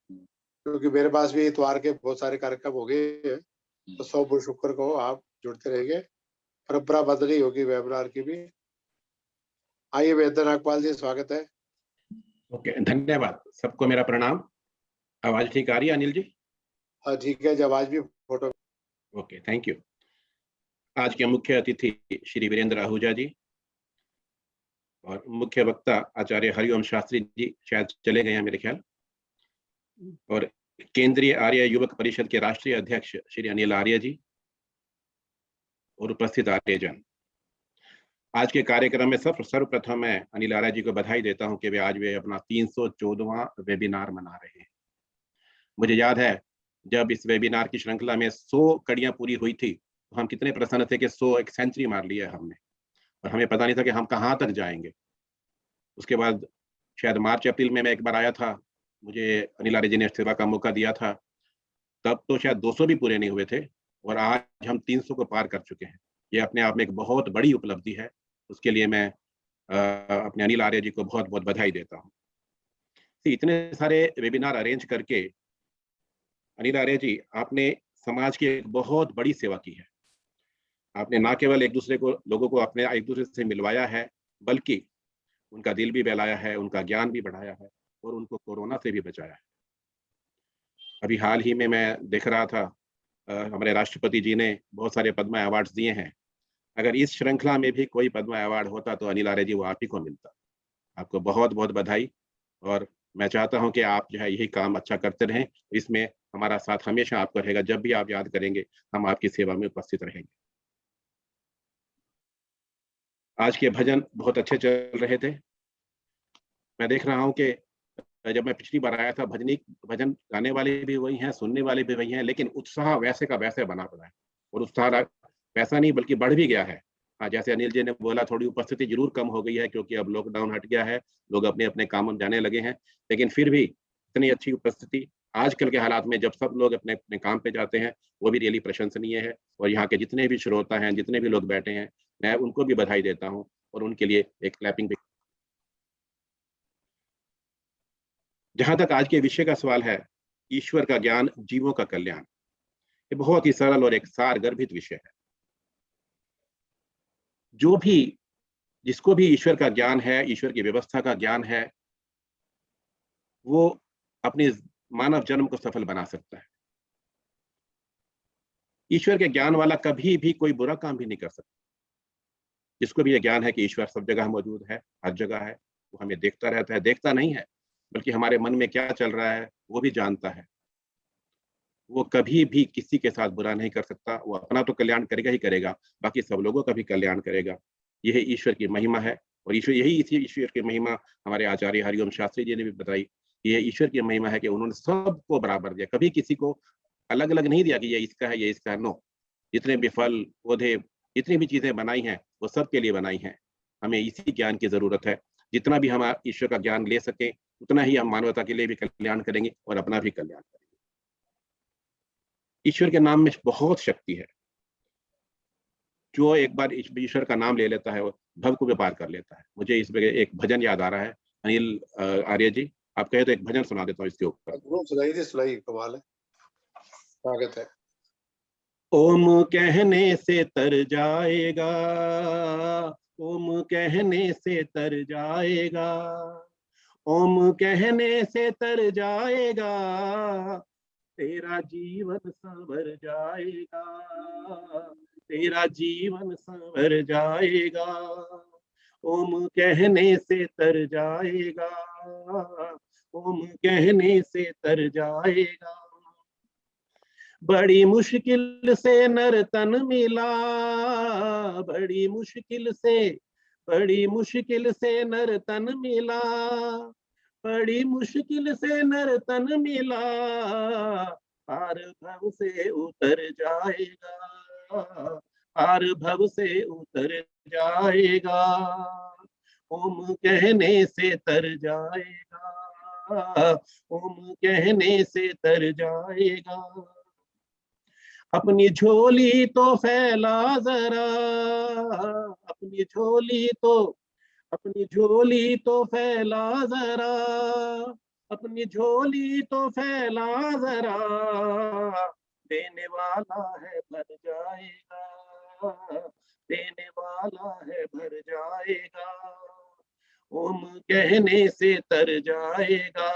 B: क्योंकि मेरे पास भी इतवार के बहुत सारे कार्यक्रम हो गए हैं। तो सोम बुध शुक्र को आप जुड़ते रहेंगे, परंपरा बदली होगी वेबिनार की भी। आइए महेंद्र नागपाल जी, स्वागत है।
E: ओके, धन्यवाद। सबको मेरा प्रणाम। आवाज ठीक आ रही है अनिल जी?
B: हाँ ठीक है, जब आज भी फोटो।
E: Okay, thank you. आज के मुख्य अतिथि श्री वीरेंद्र आहूजा जी और मुख्य वक्ता आचार्य हरिओम शास्त्री जी, शायद चले गए हैं मेरे ख्याल, और केंद्रीय आर्य युवक परिषद के राष्ट्रीय अध्यक्ष श्री अनिल आर्य जी, और उपस्थित आर्यजन, आज के कार्यक्रम में सर्वप्रथम मैं अनिल आर्य जी को बधाई देता हूं कि वे अपना 314वां वेबिनार मना रहे हैं। मुझे याद है जब इस वेबिनार की श्रृंखला में 100 कड़ियां पूरी हुई थी तो हम कितने प्रसन्न थे कि 100 एक सेंचुरी मार लिया हमने, और हमें पता नहीं था कि हम कहाँ तक जाएंगे। उसके बाद शायद मार्च अप्रैल में मैं एक बार आया था, मुझे अनिल आर्य जी ने सेवा का मौका दिया था, तब तो शायद 200 भी पूरे नहीं हुए थे, और आज हम 300 को पार कर चुके हैं। ये अपने आप में एक बहुत बड़ी उपलब्धि है। उसके लिए मैं अपने अनिल आर्य जी को बहुत बहुत बधाई देता हूँ। इतने सारे वेबिनार अरेंज करके अनिल आर्य जी, आपने समाज की एक बहुत बड़ी सेवा की है। आपने ना केवल लोगों को अपने एक दूसरे से मिलवाया है, बल्कि उनका दिल भी बहलाया है, उनका ज्ञान भी बढ़ाया है, और उनको कोरोना से भी बचाया है। अभी हाल ही में मैं देख रहा था, हमारे राष्ट्रपति जी ने बहुत सारे पद्मा अवार्ड्स दिए हैं। अगर इस श्रृंखला में भी कोई पद्मा अवार्ड होता तो अनिल आर्य जी वो आप ही को मिलता। आपको बहुत बहुत बधाई, और मैं चाहता हूं कि आप जो है यही काम अच्छा करते रहें। इसमें हमारा साथ हमेशा आपका रहेगा। जब भी आप याद करेंगे हम आपकी सेवा में उपस्थित रहेंगे। आज के भजन बहुत अच्छे चल रहे थे। मैं देख रहा हूं कि जब मैं पिछली बार आया था, भजन गाने वाले भी वही हैं, सुनने वाले भी वही हैं, लेकिन उत्साह वैसे का वैसे बना पड़ा है, और उत्साह वैसा नहीं बल्कि बढ़ भी गया है। हाँ, जैसे अनिल जी ने बोला, थोड़ी उपस्थिति जरूर कम हो गई है क्योंकि अब लॉकडाउन हट गया है, लोग अपने अपने कामों में जाने लगे हैं, लेकिन फिर भी इतनी अच्छी उपस्थिति आजकल के हालात में, जब सब लोग अपने अपने काम पे जाते हैं, वो भी रियली प्रशंसनीय है। और यहाँ के जितने भी श्रोता हैं, जितने भी लोग बैठे हैं, मैं उनको भी बधाई देता हूँ और उनके लिए एक क्लैपिंग भी। जहां तक आज के विषय का सवाल है, ईश्वर का ज्ञान, जीवों का कल्याण, ये बहुत ही सरल और एक सारगर्भित विषय है। जिसको भी ईश्वर का ज्ञान है, ईश्वर की व्यवस्था का ज्ञान है, वो अपने मानव जन्म को सफल बना सकता है। ईश्वर के ज्ञान वाला कभी भी कोई बुरा काम भी नहीं कर सकता। जिसको भी ये ज्ञान है कि ईश्वर सब जगह मौजूद है, हर जगह है, वो हमें देखता रहता है, देखता नहीं है बल्कि हमारे मन में क्या चल रहा है वो भी जानता है। वो कभी भी किसी के साथ बुरा नहीं कर सकता। वो अपना तो कल्याण करेगा ही करेगा, बाकी सब लोगों का भी कल्याण करेगा। यही ईश्वर की महिमा है। और इसी ईश्वर की महिमा हमारे आचार्य हरिओम शास्त्री जी ने भी बताई। ये ईश्वर की महिमा है कि उन्होंने सबको बराबर दिया, कभी किसी को अलग अलग नहीं दिया कि ये इसका है, ये इसका है। नो, जितने भी फल पौधे, जितनी भी चीजें बनाई हैं, वो सबके लिए बनाई हैं। हमें इसी ज्ञान की जरूरत है। जितना भी हम ईश्वर का ज्ञान ले सकें, उतना ही हम मानवता के लिए भी कल्याण करेंगे और अपना भी कल्याण करेंगे। ईश्वर के नाम में बहुत शक्ति है। जो एक बार ईश्वर का नाम ले लेता है, वो भव को भी पार कर लेता है। मुझे इस पे एक भजन याद आ रहा है। अनिल आर्य जी, आप कहे तो एक भजन सुना देता हूँ इसके ऊपर।
B: सुनाइए, कमाल है। स्वागत है।
E: ओम कहने से तर जाएगा, ओम कहने से तर जाएगा, ओम कहने से तर जाएगा, तेरा जीवन संवर जाएगा, तेरा जीवन संवर जाएगा। ओम कहने से तर जाएगा, ओम कहने से तर जाएगा। बड़ी मुश्किल से नर तन मिला, बड़ी मुश्किल से नर तन मिला, बड़ी मुश्किल से नर तन मिला, पार भव से उतर जाएगा, पार भव से उतर जाएगा। ओम कहने से तर जाएगा, ओम कहने से तर जाएगा। अपनी झोली तो फैला जरा, अपनी झोली तो फैला जरा, अपनी झोली तो फैला जरा, देने वाला है भर जाएगा, देने वाला है भर जाएगा। ओम कहने से तर जाएगा,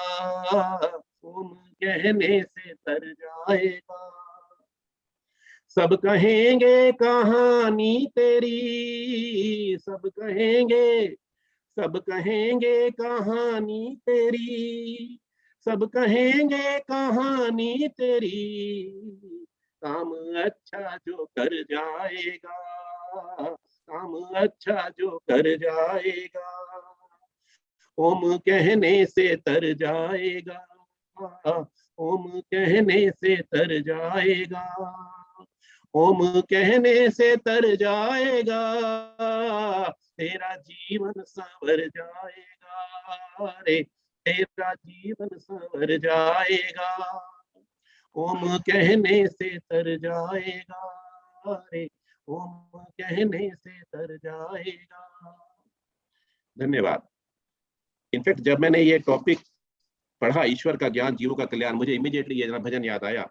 E: ओम कहने से तर जाएगा। सब कहेंगे कहानी तेरी, सब कहेंगे कहानी तेरी, सब कहेंगे कहानी तेरी, काम अच्छा जो कर जाएगा, काम अच्छा जो कर जाएगा, ओम कहने से तर जाएगा, ओम कहने से तर जाएगा, ओम कहने से तर जाएगा, तेरा जीवन संवर जाएगा रे, तेरा जीवन संवर जाएगा, ओम कहने से तर जाएगा रे, ओम कहने से तर जाएगा। धन्यवाद। इनफैक्ट जब मैंने ये टॉपिक पढ़ा, ईश्वर का ज्ञान जीवों का कल्याण, मुझे इमीडिएटली ये भजन याद आया,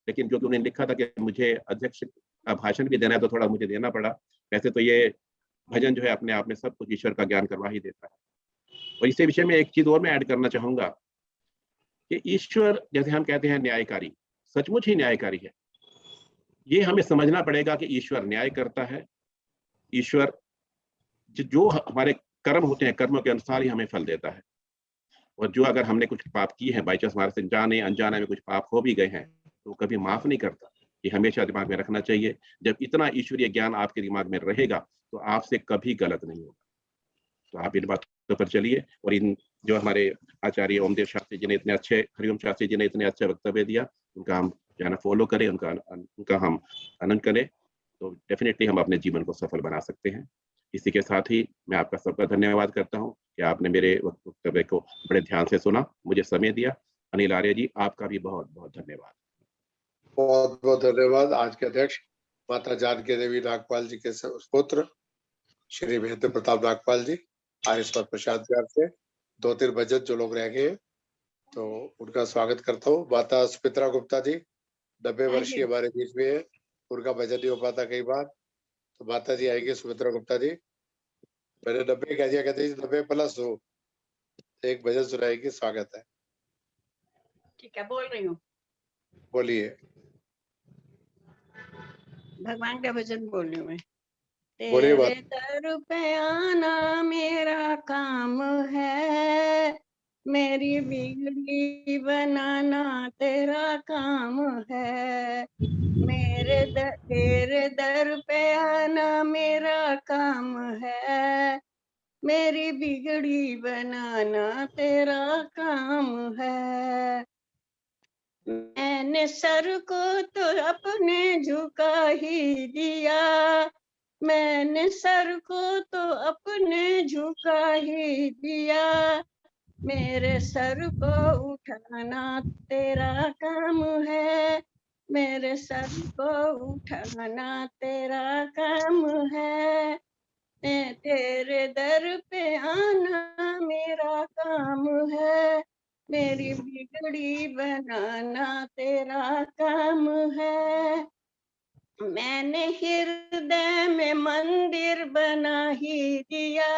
E: लेकिन क्योंकि उन्होंने लिखा था कि मुझे अध्यक्ष का भाषण भी देना है तो थोड़ा मुझे देना पड़ा। वैसे तो ये भजन जो है अपने आप में सब कुछ ईश्वर का ज्ञान करवा ही देता है। और इसी विषय में एक चीज और मैं ऐड करना चाहूंगा कि ईश्वर, जैसे हम कहते हैं न्यायकारी, सचमुच ही न्यायकारी है। ये हमें समझना पड़ेगा कि ईश्वर न्याय करता है। ईश्वर जो हमारे कर्म होते हैं, कर्मों के अनुसार ही हमें फल देता है। और जो अगर हमने कुछ पाप किए हैं, बाई चांस हमारे से जाने अनजाने में कुछ पाप हो भी गए हैं, तो कभी माफ नहीं करता। ये हमेशा दिमाग में रखना चाहिए। जब इतना ईश्वरीय ज्ञान आपके दिमाग में रहेगा तो आपसे कभी गलत नहीं होगा। तो आप इन बातों पर चलिए। और इन जो हमारे आचार्य ओमदेव शास्त्री जी ने इतने अच्छे, हरिओम शास्त्री जी ने इतने अच्छे वक्तव्य दिया, उनका हम जो है ना फॉलो करें, उनका हम आनंद करें, तो डेफिनेटली हम अपने जीवन को सफल बना सकते हैं। इसी के साथ ही मैं आपका सबका धन्यवाद करता हूं कि आपने मेरे वक्तव्य को बड़े ध्यान से सुना, मुझे समय दिया। अनिल आर्य जी, आपका भी बहुत बहुत धन्यवाद।
B: बहुत बहुत धन्यवाद। आज के अध्यक्ष माता जानकी देवी नागपाल जी के पुत्र श्री महेंद्र प्रताप नागपाल जी, आज इस पर प्रसाद प्यार से 2-3 भजन जो लोग रह गए तो उनका स्वागत करता हूँ। माता सुमित्रा गुप्ता जी 90 वर्षीय हमारे बीच में है, उनका भजन नहीं हो पाता कई बार, तो माता जी आएंगे। सुमित्रा गुप्ता जी, मैंने 90 कह दिया, कहते 90 प्लस हो, एक भजन सुनाएंगे, स्वागत है।
L: ठीक है, बोल रही हूँ।
B: बोलिए।
L: भगवान का भजन बोल रही हूँ मैं।
B: बोलिए
L: तेरे
B: बात।
L: दर पे आना मेरा काम है, मेरी बिगड़ी बनाना तेरा काम है। तेरे दर पे आना मेरा काम है, मेरी बिगड़ी बनाना तेरा काम है। मैंने सर को तो अपने झुका ही दिया, मैंने सर को तो अपने झुका ही दिया, मेरे सर को उठाना तेरा काम है, मेरे सर को उठाना तेरा काम है। तेरे दर पे आना मेरा काम है, मेरी बिगड़ी बनाना तेरा काम है। मैंने हृदय में मंदिर बना ही दिया,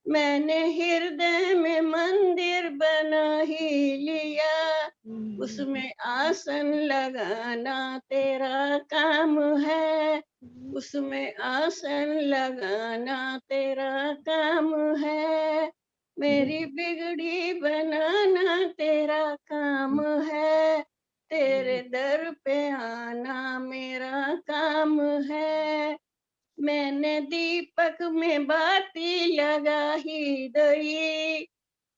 L: मैंने हृदय में मंदिर बना ही लिया, उसमें आसन लगाना तेरा काम है, उसमें आसन लगाना तेरा काम है। मेरी बिगड़ी बनाना तेरा काम है, तेरे दर पे आना मेरा काम है। मैंने दीपक में बाती लगा ही दई,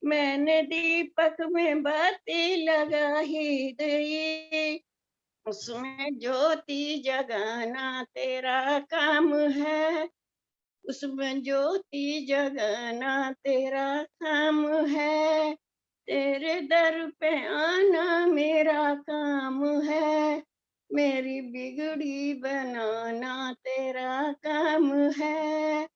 L: मैंने दीपक में बाती लगा ही दई, उसमें ज्योति जगाना तेरा काम है, उसमें ज्योति जगाना तेरा काम है। तेरे दर पे आना मेरा काम है, मेरी बिगड़ी बनाना तेरा काम है।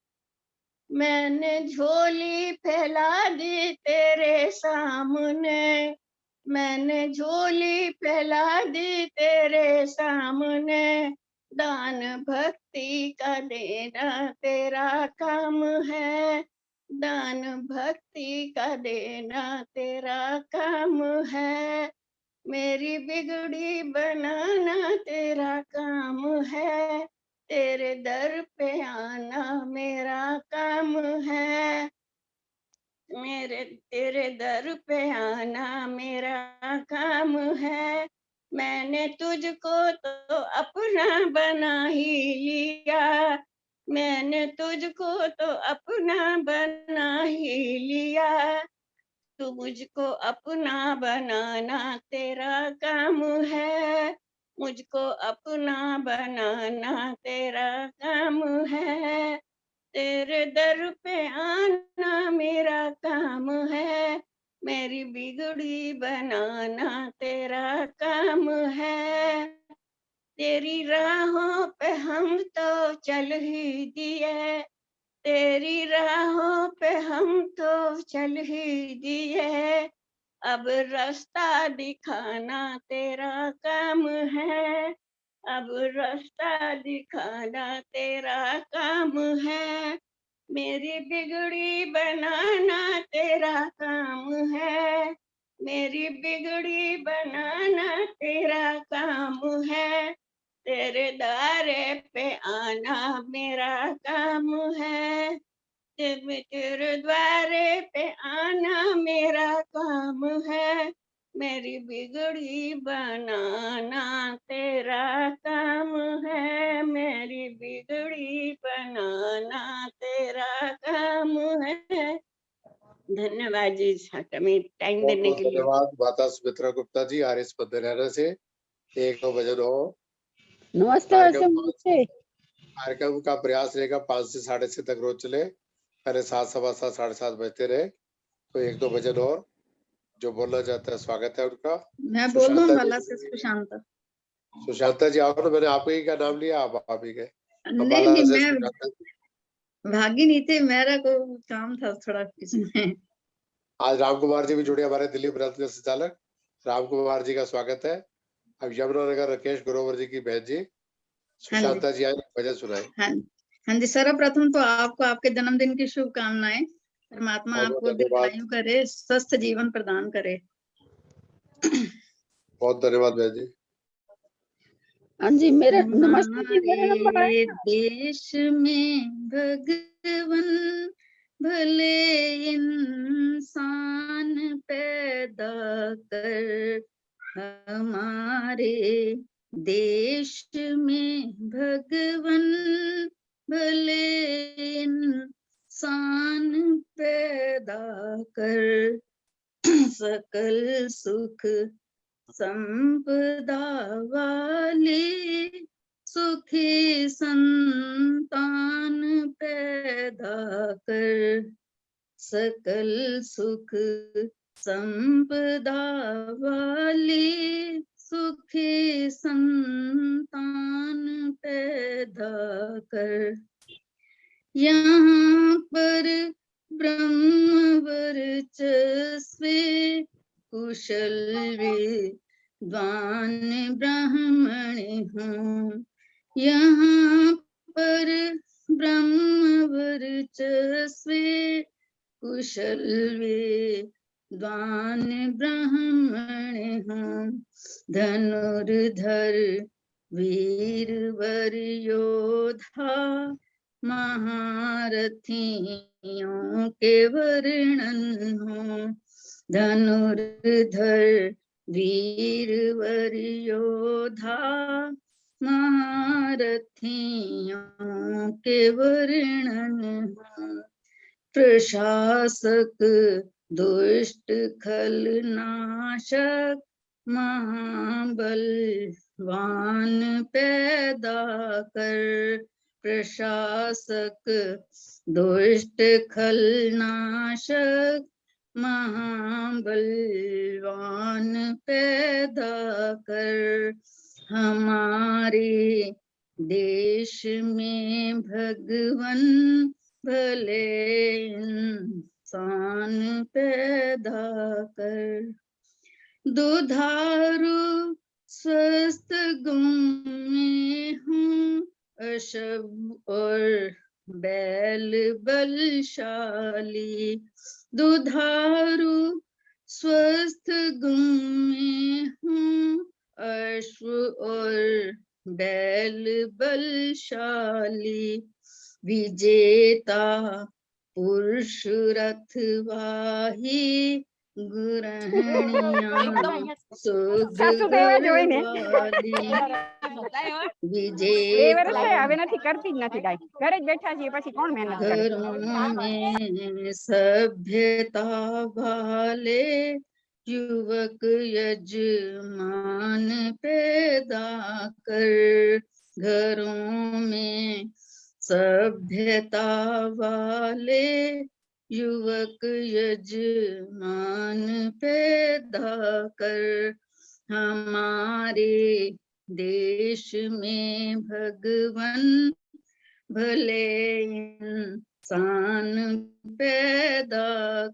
L: मैंने झोली फैला दी तेरे सामने, मैंने झोली फैला दी तेरे सामने, दान भक्ति का देना तेरा काम है, दान भक्ति का देना तेरा काम है। मेरी बिगड़ी बनाना तेरा काम है, तेरे दर पे आना मेरा काम है, तेरे दर पे आना मेरा काम है,
M: मैंने तुझको तो अपना बना ही लिया, मैंने तुझको तो अपना बना ही लिया। तू मुझको अपना बनाना तेरा काम है, मुझको अपना बनाना तेरा काम है। तेरे दर पे आना मेरा काम है, मेरी बिगड़ी बनाना तेरा काम है। तेरी राहों पे हम तो चल ही दिए, तेरी राहों पे हम तो चल ही दिए। अब रास्ता दिखाना तेरा काम है, अब रास्ता दिखाना तेरा काम है। मेरी बिगड़ी बनाना तेरा काम है, मेरी बिगड़ी बनाना तेरा काम है। तेरे दारे पे आना मेरा काम है, तेरे द्वारे पे आना मेरा काम है। मेरी बिगड़ी बनाना तेरा काम है, मेरी बिगड़ी बनाना तेरा काम है। धन्यवाद जी हमें टाइम
B: बहुत
M: देने
B: बहुत
M: के लिए।
B: धन्यवाद माता सुमित्रा गुप्ता जी, आर एस पदरेरा से। 1-2 बजे दो
N: नमस्ते
B: कार्यक्रम का प्रयास रहेगा 5 से 6:30 तक रोज चले, पहले 7, 7:15, 7:30 बजते रहे। तो 1-2 बजे और जो बोलना चाहता है स्वागत है उनका।
N: मैं बोल दूं बाला से सुशांत।
B: सुशांता जी आओ, मैंने आप ही का नाम लिया, आप ही गए।
N: नहीं मैं भागी नहीं थे, मेरा को काम था थोड़ा इसमें।
B: आज राम कुमार जी भी जुड़े, हमारे दिल्ली प्रांत के संचालक राम कुमार जी का स्वागत है। अब यमुनानगर राकेश ग्रोवर जी की बहन जी सुशांता जी आए, भजन सुनाए।
N: हाँ जी, सर्वप्रथम तो आपको आपके जन्मदिन की शुभकामनाएं। परमात्मा आपको दीर्घायु करे, स्वस्थ जीवन प्रदान करे।
B: बहुत धन्यवाद बहन जी।
N: हाँ जी, मेरा नमस्ते जी, मेरा नंबर है। देश में भगवन भले इंसान पैदा कर, हमारे देश में भगवन भले इंसान पैदा कर, सकल सुख संपदा वाले सुखी संतान पैदा कर, सकल सुख संपदा वाले सुखी संतान पैदा कर। यहाँ पर ब्रह्म वर्चस्वे कुशल विद्वान ब्राह्मण हूँ, यहाँ पर ब्रह्म वर्चस्वे कुशल विद्वान ब्राह्मण हूँ। धनुर्धर वीरवर योधा महारथियों के वर्णन हो। धनुर्धर वीरवर योधा महारथियों के वर्णन हो। प्रशासक दुष्ट खलनाशक महाबलवान पैदा कर, प्रशासक दुष्ट खलनाशक महाबलवान पैदा कर। हमारे देश में भगवन भले इंसान पैदा कर। दुधारू स्वस्थ गुण में हूँ, अशुभ और बैल बलशाली। दुधारू स्वस्थ गुण में हूँ, अश्व और बैल बलशाली। विजेता पुरुष रथवाही गुरहणिया सुध
A: સાસુદેવે જોઈને
N: वाली विजय
A: બે વર્ષ થયા, હવે નથી કરતી જ નથી ગાય, ઘરે જ બેઠા છીએ, પછી કોણ મહેનત કરે?
N: घरों में सभ्यता वाले युवक यजमान पैदा कर, घरों में सभ्यता वाले युवक यजमान पैदा कर, हमारे देश में भगवन भले इंसान पैदा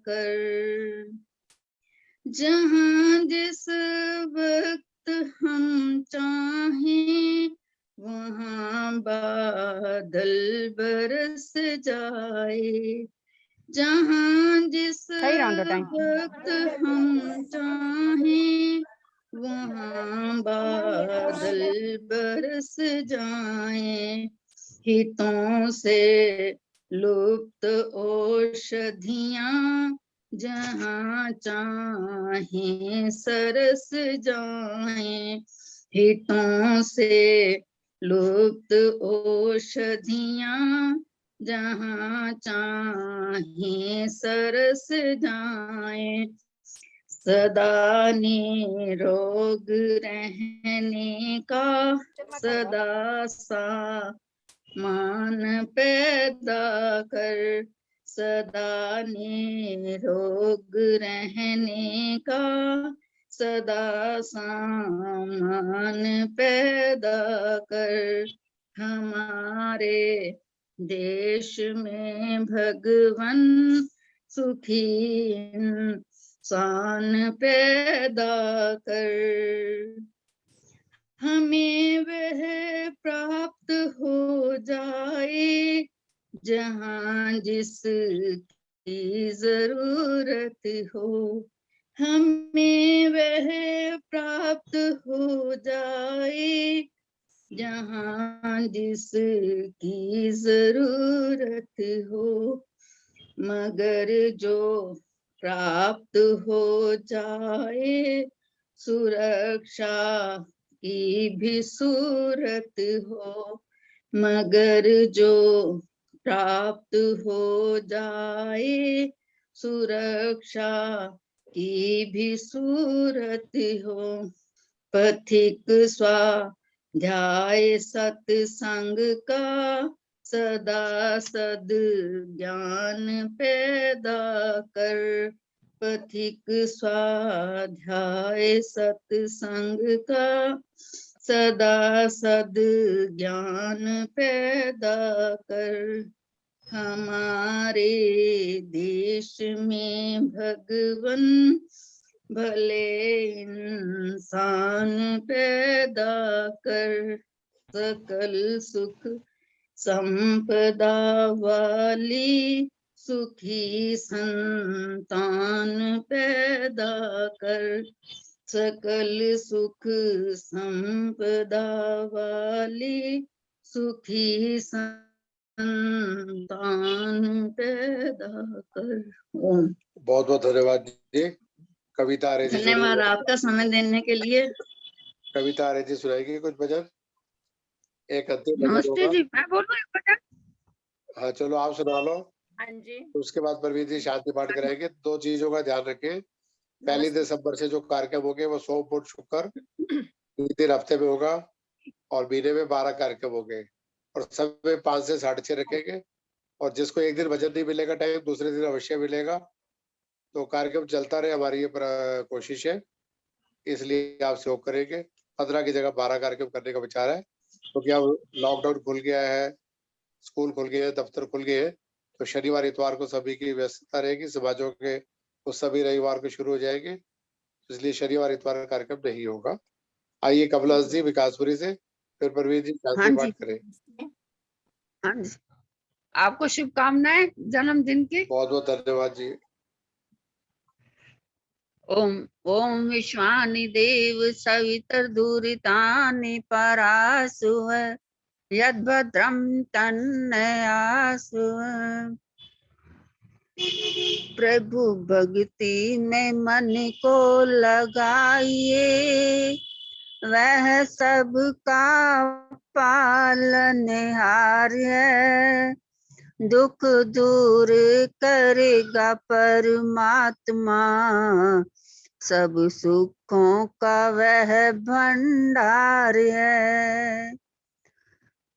N: कर, जहाँ जिस वक्त हम चाहें वहाँ बादल बरस जाए, जहाँ जिस वक्त हम चाहें वहाँ बादल बरस जाए, हितों से लुप्त औषधियाँ जहाँ चाहें सरस जाएं, हितों से लुप्त औषधियाँ जहाँ चाहें सरस जाएं, सदा निरोग रहने का सदा सा मान पैदा कर, सदा निरोग रहने का सदा सामान पैदा कर, हमारे देश में भगवन सुखी इंसान पैदा कर, हमें वह प्राप्त हो जाए जहाँ जिसकी जरूरत हो, हमें वह प्राप्त हो जाए जहाँ जिसकी जरूरत हो, मगर जो प्राप्त हो जाए सुरक्षा की भी सूरत हो, मगर जो प्राप्त हो जाए सुरक्षा की भी सूरत हो, पथिक स्वाध्याय सत्संग का सदा सद ज्ञान पैदा कर, पथिक स्वाध्याय सत्संग का सदा सद ज्ञान पैदा कर, हमारे देश में भगवन भले इंसान पैदा कर, सकल सुख संपदा वाली सुखी संतान पैदा कर, सकल सुख संपदा वाली सुखी संतान पैदा कर। ओम।
B: बहुत बहुत धन्यवाद जी। कविता आर्य जी,
N: धन्यवाद आपका समय देने के लिए।
B: कविता आर्य जी सुनाएगी कुछ भजन, एक अंतिम भजन
N: नमस्ते
B: होगा।
N: जी, मैं बोल रही हूँ भजन।
B: हाँ चलो आप सुना लो,
N: हाँ जी।
B: उसके बाद परवीन जी शांति पाठ कराएंगे। दो चीजों का ध्यान रखें, पहली दिसंबर से जो कार्यक्रम होंगे वो सोम बुध शुक्र 3 दिन हफ्ते में होगा और महीने में 12 कार्यक्रम होंगे और सब में 5 से 6:30 रखेंगे, और जिसको एक दिन भजन नहीं मिलेगा टाइम दूसरे दिन अवश्य मिलेगा। तो कार्यक्रम चलता रहे, हमारी ये कोशिश है, इसलिए आप सहयोग करेंगे। 15 की जगह 12 कार्यक्रम करने का विचार है, तो क्या लॉकडाउन खुल गया है, स्कूल खुल गए, दफ्तर खुल गए, तो शनिवार इतवार को सभी की व्यस्तता रहेगी, समाजों के तो सभी रविवार को शुरू हो जाएंगे, इसलिए शनिवार इतवार का कार्यक्रम नहीं होगा। आइए कमला जी विकासपुरी से, फिर परवीन जी शांति पाठ करें।
O: हाँ जी, आपको शुभकामनाएं जन्मदिन की।
B: बहुत बहुत धन्यवाद जी।
O: ओम ओम विश्वानि देव सवितर्दुरितानि परासुव यद्भद्रं तन्नयासुव। प्रभु भक्ति में मन को लगाइए, वह सबका पालनहार है। दुख दूर करेगा परमात्मा, सब सुखों का वह भंडार है।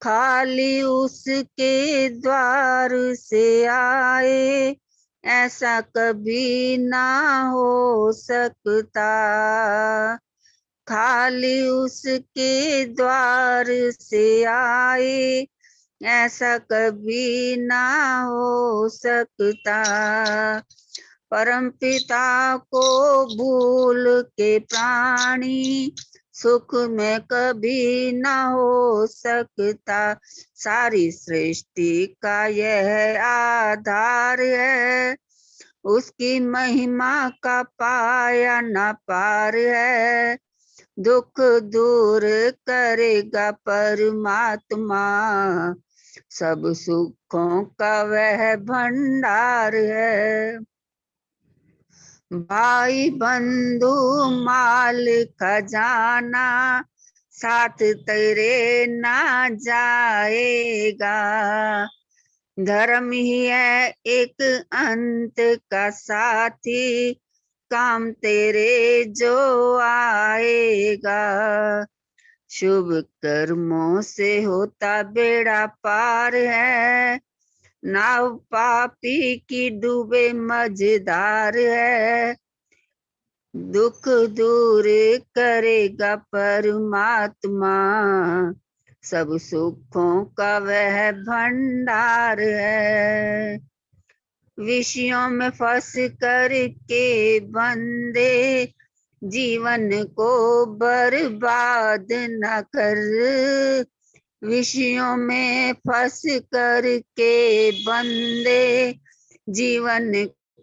O: खाली उसके द्वार से आए, ऐसा कभी ना हो सकता। खाली उसके द्वार से आए, ऐसा कभी ना हो सकता। परमपिता को भूल के प्राणी सुख में कभी ना हो सकता। सारी सृष्टि का यह आधार है, उसकी महिमा का पाया न पार है। दुख दूर करेगा परमात्मा, सब सुखों का वह भंडार है। भाई बंधु माल खजाना, साथ तेरे ना जाएगा। धर्म ही है एक अंत का साथी, काम तेरे जो आएगा। शुभ कर्मों से होता बेड़ा पार है, नाव पापी की डूबे मझधार है। दुख दूर करेगा परमात्मा, सब सुखों का वह भंडार है। विषयों में फंस कर के बंदे जीवन को बर्बाद न कर। विषयों में फंस कर के बंदे जीवन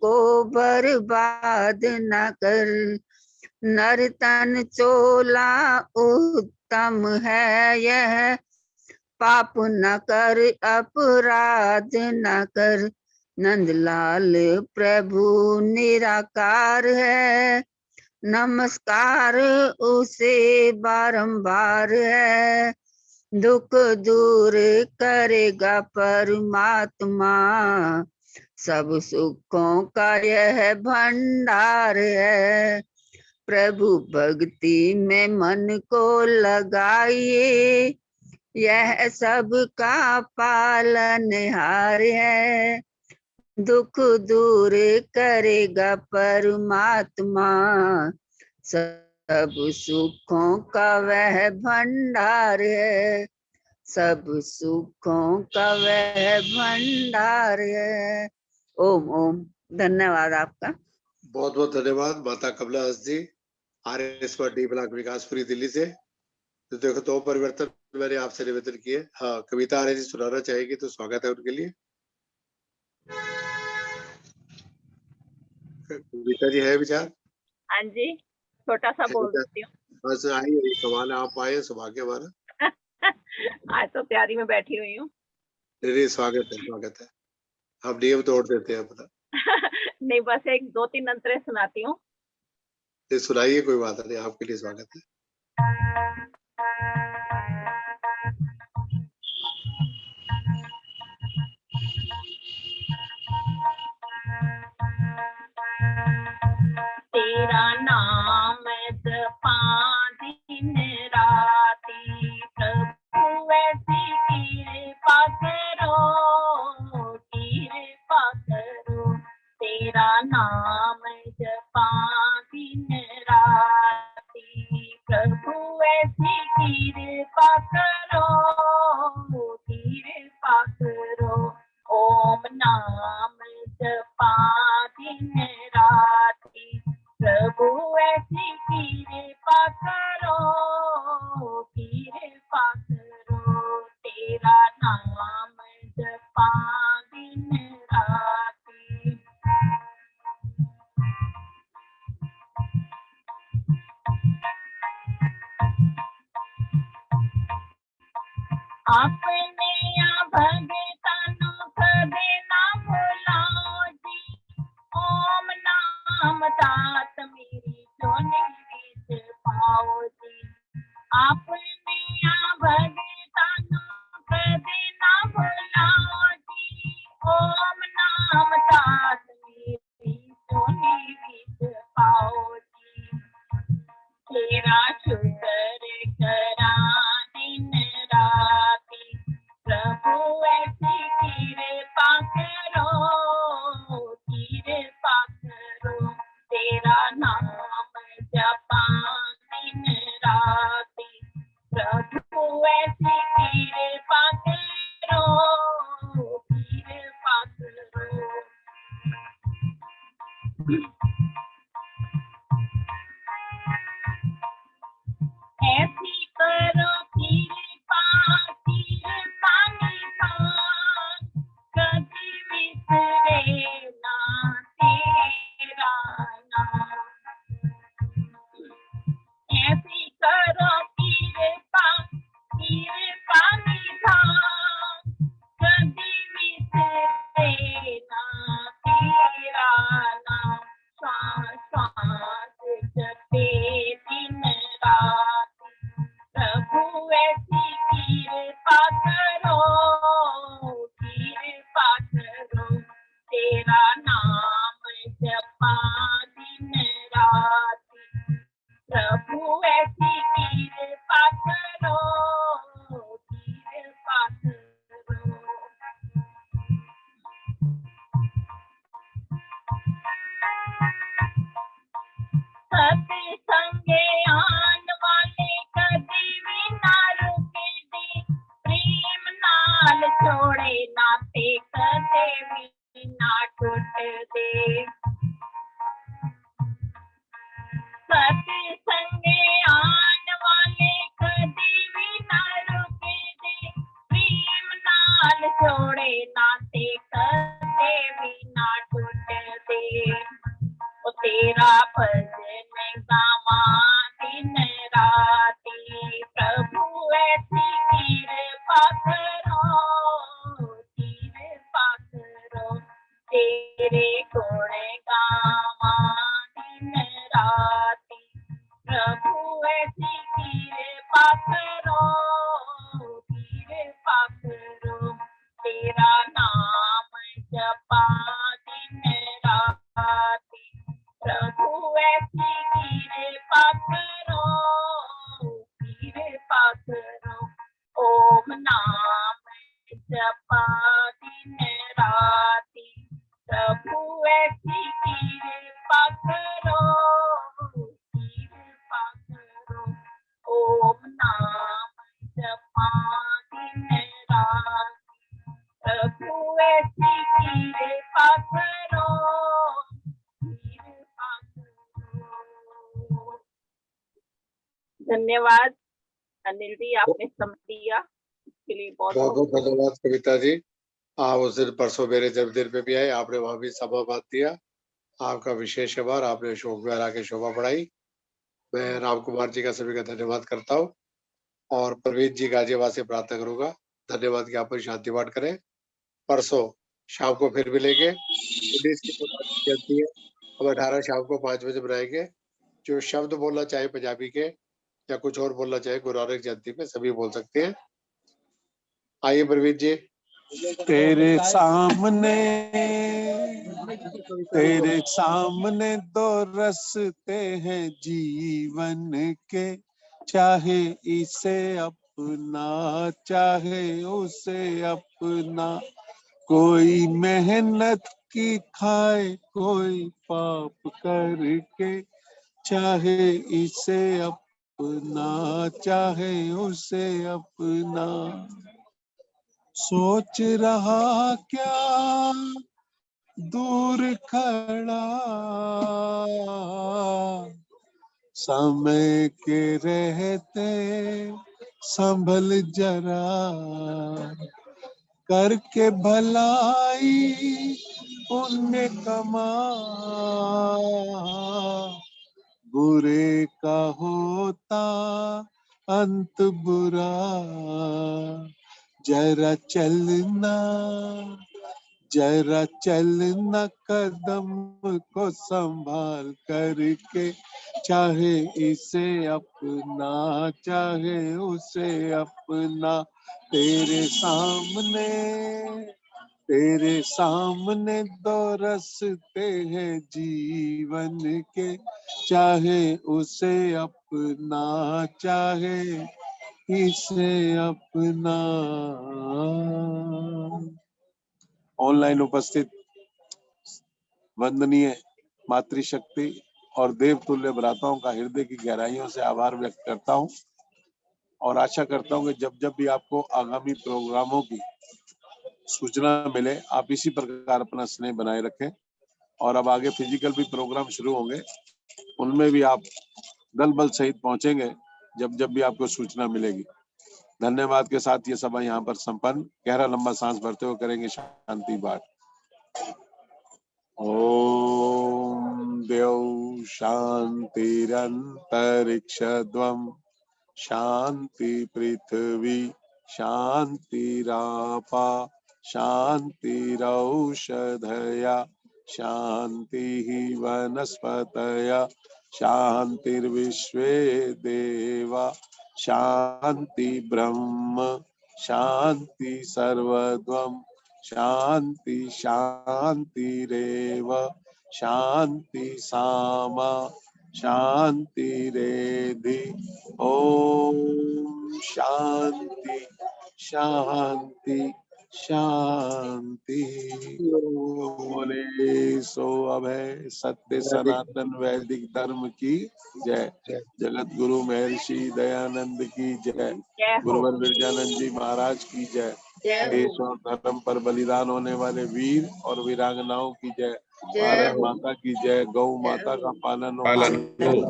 O: को बर्बाद न कर। नर्तन चोला उत्तम है यह, पाप न कर अपराध न कर। नंदलाल प्रभु निराकार है, नमस्कार उसे बारंबार है। दुख दूर करेगा परमात्मा, सब सुखों का यह भंडार है। प्रभु भक्ति में मन को लगाइए, यह सबका पालनहार है। दुख दूर करेगा परमात्मा, सब सुखों का वह भंडार है। सब सुखों का वह भंडार है। ओम ओम। धन्यवाद आपका।
B: बहुत बहुत धन्यवाद माता कमला हंस जी, RS D block Vikaspuri Delhi से। तो देखो दो परिवर्तन मैंने आपसे निवेदन किए। हाँ, कविता आर्य जी सुनाना चाहेगी तो स्वागत है उनके लिए। कविता जी है विचार?
A: हाँ जी, छोटा सा बोल देती हूँ।
B: बस आइए, कमाल आप आए, सौभाग्य हमारा।
A: आज तो तैयारी में बैठी हुई हूँ।
B: नहीं, स्वागत है, स्वागत है। हम नियम तोड़ देते हैं पता।
A: नहीं, बस एक 2-3 अंतरे सुनाती हूँ।
B: सुनाइए, कोई बात नहीं, आपके लिए स्वागत है।
A: तेरा नाम जपा दिन राती, प्रभु ऐसी कृपा करो, कृपा करो। तेरा नाम जपा दिन राती, प्रभु ऐसी कृपा करो, कृपा करो। ओम नाम जपा दिन राती, प्रभु ऐसी कृपा करो, कृपा करो। तेरा नाम जपा दिन राती। अपने या भगतन कभी ना भुलाओ जी,
P: आपने या भगतानो कदे ना भुलाओ जी। ओम नाम दास मेरी सोनी विद पाओ जी। तेरा शुक्र करा दिन राती, प्रभु ऐसी कृपा करो, कृपा करो। तेरा नाम जपा दिन राती, प्रभु ऐसी कृपा करो, कृपा करो। ऐसी करो कृपा, कृपा निधान, कभी बिसरे ना तेरा नाम। ऐसी करो कृपा, कृपा निधान, कभी बिसरे ना तेरा नाम। श्वास श्वास जपे दिन रात, प्रभु ऐसी कृपा करो, कृपा करो। तेरा नाम जपा दिन रात, प्रभु ऐसी कृपा करो, कृपा करो। सत्संगे आन वाले कभी भी ना रुके दे, प्रेम नाल जोड़े नाते कदे भी ना टूट दे। सत्संगे आन वाले कभी भी ना रुके दे, प्रेम नाल जोड़े नाते कदे भी ना टूट दे। ओ तेरा भजन गावा दिन राती, प्रभु ऐसी कृपा करो, कृपा करो। तेरे गुण गावा दिन राती, प्रभु ऐसी कृपा करो, कृपा करो। तेरा नाम जपा दिन राती, प्रभु ऐसी कृपा करो, कृपा करो। ओम नाम जपा दिन राती, प्रभु ऐसी कृपा करो, कृपा करो। ओम नाम जपा दिन राती, प्रभु ऐसी कृपा करो, कृपा करो। धन्यवाद अनिल जी, आपने समय दिया इसके लिए बहुत
B: बहुत बहुत धन्यवाद कविता जी। आप उस दिन परसों मेरे जन्मदिन पे भी आए, आपने वहां भी सभा बात दिया। आपका विशेष आभार, आपने शोक में आके शोभा बढ़ाई। मैं राम कुमार जी का सभी का धन्यवाद करता हूँ और प्रवीण जी गाजियाबाद से प्रार्थना करूंगा धन्यवाद ज्ञापन शांति पाठ करें। परसों शाम को फिर मिलेंगे। 19 की जयंती है, हम 18 शाम को 5 बजे बनाएंगे। जो शब्द बोलना चाहे पंजाबी के या कुछ और बोलना चाहे गुरु नानक जयंती पे सभी बोल सकते हैं। आइए प्रवीण जी।
Q: तेरे सामने दो रास्ते हैं जीवन के, चाहे इसे अपना चाहे उसे अपना। कोई मेहनत की खाए कोई पाप करके, चाहे इसे अपना चाहे उसे अपना। सोच रहा क्या दूर खड़ा, समय के रहते संभल जरा। करके भलाई पुण्य कमा, बुरे का होता अंत बुरा। जरा चलना जरा चलना कदम को संभाल करके, चाहे इसे अपना चाहे उसे अपना। तेरे सामने दो रास्ते हैं जीवन के, चाहे उसे अपना चाहे इसे अपना। ऑनलाइन उपस्थित वंदनीय मातृशक्ति और देवतुल्य भ्राताओं का हृदय की गहराइयों से आभार व्यक्त करता हूं और आशा करता हूं कि जब भी आपको आगामी प्रोग्रामों की सूचना मिले, आप इसी प्रकार अपना स्नेह बनाए रखें। और अब आगे फिजिकल भी प्रोग्राम शुरू होंगे, उनमें भी आप दल बल सहित पहुंचेंगे जब भी आपको सूचना मिलेगी। धन्यवाद के साथ ये सभा यहाँ पर संपन्न। गहरा लंबा सांस भरते हुए करेंगे शांति पाठ। ओम द्यौ शांतिरंतरिक्षध्वं शांति पृथ्वी शांतिरापा शांतिरौषधया शांति वनस्पतय शांतिर्विश्वे देवा शांति ब्रह्म शांति सर्वद्वं शांति शांतिरेव शांति सामा शांतिरेधि। ओम शांति शांति शांति। बोले सो अभय सत्य सनातन वैदिक धर्म की जय। जगत गुरु महर्षि दयानंद की जय। गुरुवर विरजानंद जी महाराज की जय। देश और धर्म पर बलिदान होने वाले वीर और वीरांगनाओं की जय। भारत माता की जय। गौ माता का पालन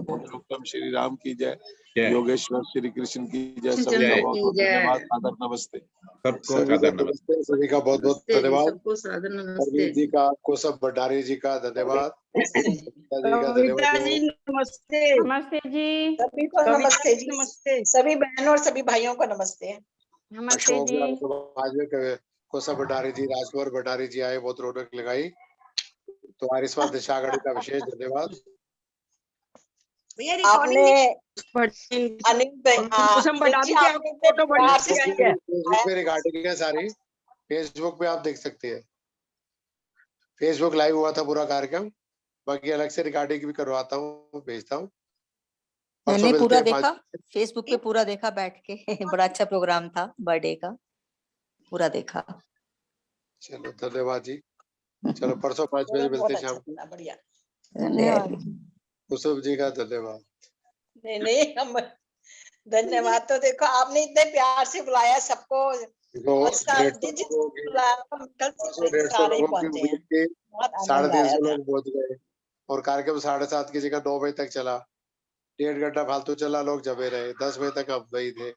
Q: पुरुषोत्तम श्री राम की जय। योगेश्वर श्री कृष्ण की जय। सभी का बहुत बहुत धन्यवाद। सादर नमस्ते।
E: सबको सादर नमस्ते।
B: सभी का बहुत बहुत धन्यवाद।
N: सबको सादर नमस्ते।
B: जी का, आपको सब भंडारी जी का धन्यवाद।
G: कविता जी नमस्ते।
A: नमस्ते जी।
L: सभी को नमस्ते जी। नमस्ते सभी बहनों और सभी भाइयों को नमस्ते।
A: नमस्ते जी।
B: आज में कोसा भंडारी जी, राजकुमार भंडारी जी आए, बहुत रौनक लगाई। तो आरिस्वा दिशागढ़ी का विशेष धन्यवाद।
L: आपने
B: रिकॉर्डिंग है सारी, फेसबुक पे आप देख सकते हैं। फेसबुक लाइव हुआ था पूरा कार्यक्रम, बाकी अलग से रिकॉर्डिंग भी करवाता हूँ, भेजता हूँ।
K: मैंने पूरा देखा, फेसबुक पे पूरा देखा बैठ के। बड़ा अच्छा प्रोग्राम था, बर्थडे का पूरा देखा।
B: चलो धन्यवाद जी। चलो परसों 5 बजे मिलते हैं शाम को।
L: बढ़िया
K: धन्यवाद।
B: कुसुम जी का धन्यवाद।
L: नहीं हम धन्यवाद। तो देखो आपने इतने प्यार से बुलाया सबको, और सारे पहुंचे हैं।
B: 350 लोग पहुंच गए और कार्यक्रम 7:30 की जगह 9 बजे तक चला। 1.5 घंटा फालतू चला, लोग जमे रहे। 10 बजे तक हम वही थे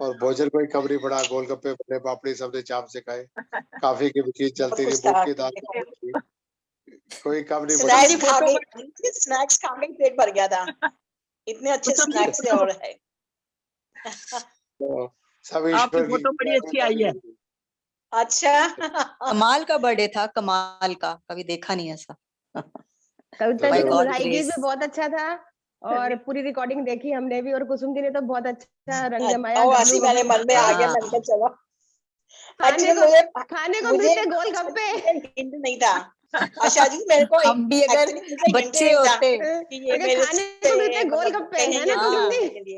B: और भोजन कोई कम नहीं पड़ा। गोलगप्पे, बड़े पापड़ी, सब्जी, चाप से खाए। काफी की चीज चलती रही, मूंग की दाल कोई कम नहीं पड़ा।
L: स्नैक्स खा के पेट भर गया था, इतने अच्छे स्नैक्स थे। और है
B: सब
L: आपकी फोटो बड़ी अच्छी आई है। अच्छा
K: कमाल का बर्थडे था, कमाल का, कभी देखा नहीं ऐसा।
F: कविता जी का बधाई गीत भी बहुत अच्छा था और पूरी रिकॉर्डिंग देखी हमने भी, और कुसुम जी ने तो बहुत अच्छा रंग जमाया।
L: मेरे मन में आ गया, मैंने कहा चलो
F: खाने को मिलते गोलगप्पे
L: नहीं था। आशा जी मेरे को
K: हम भी अगर बच्चे होते,
F: खाने को मिलते गोलगप्पे है ना कुसुम जी।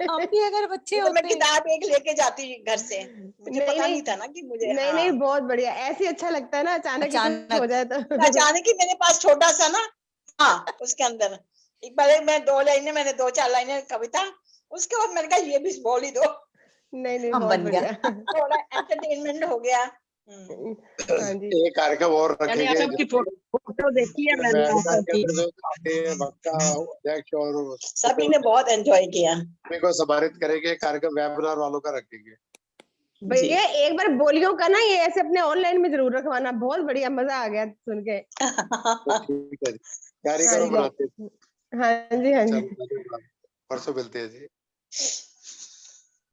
K: हम भी अगर बच्चे होते,
L: मैं किताब एक लेके जाती घर से। मुझे पता नहीं था ना कि मुझे
F: नहीं बहुत बढ़िया। ऐसे अच्छा लगता है ना, अचानक हो जाए तो।
L: अचानक ही मेरे पास छोटा सा ना, हाँ उसके अंदर एक बार मैं 2 लाइनें, मैंने 2-4 लाइनें कविता, उसके बाद मैंने कहा ये भी बोल ही दो।
F: नहीं बहुत बढ़िया,
L: थोड़ा एंटरटेनमेंट हो गया।
B: एक कार्यक्रम और रखेंगे।
G: आपकी फोटो देखी है मैंने,
B: अध्यक्ष और
L: सभी ने बहुत एंजॉय किया।
B: को सम्मानित करेंगे। कार्यक्रम वेबिनार वालों का रखेंगे।
F: भैया एक बार बोलियों का ना ये ऐसे अपने ऑनलाइन में जरूर रखवाना, बहुत बढ़िया, मजा आ गया सुन के।
B: ठीक है, तैयारी करो, बनाते हैं।
F: हाँ जी हाँ जी,
B: परसों मिलते हैं जी।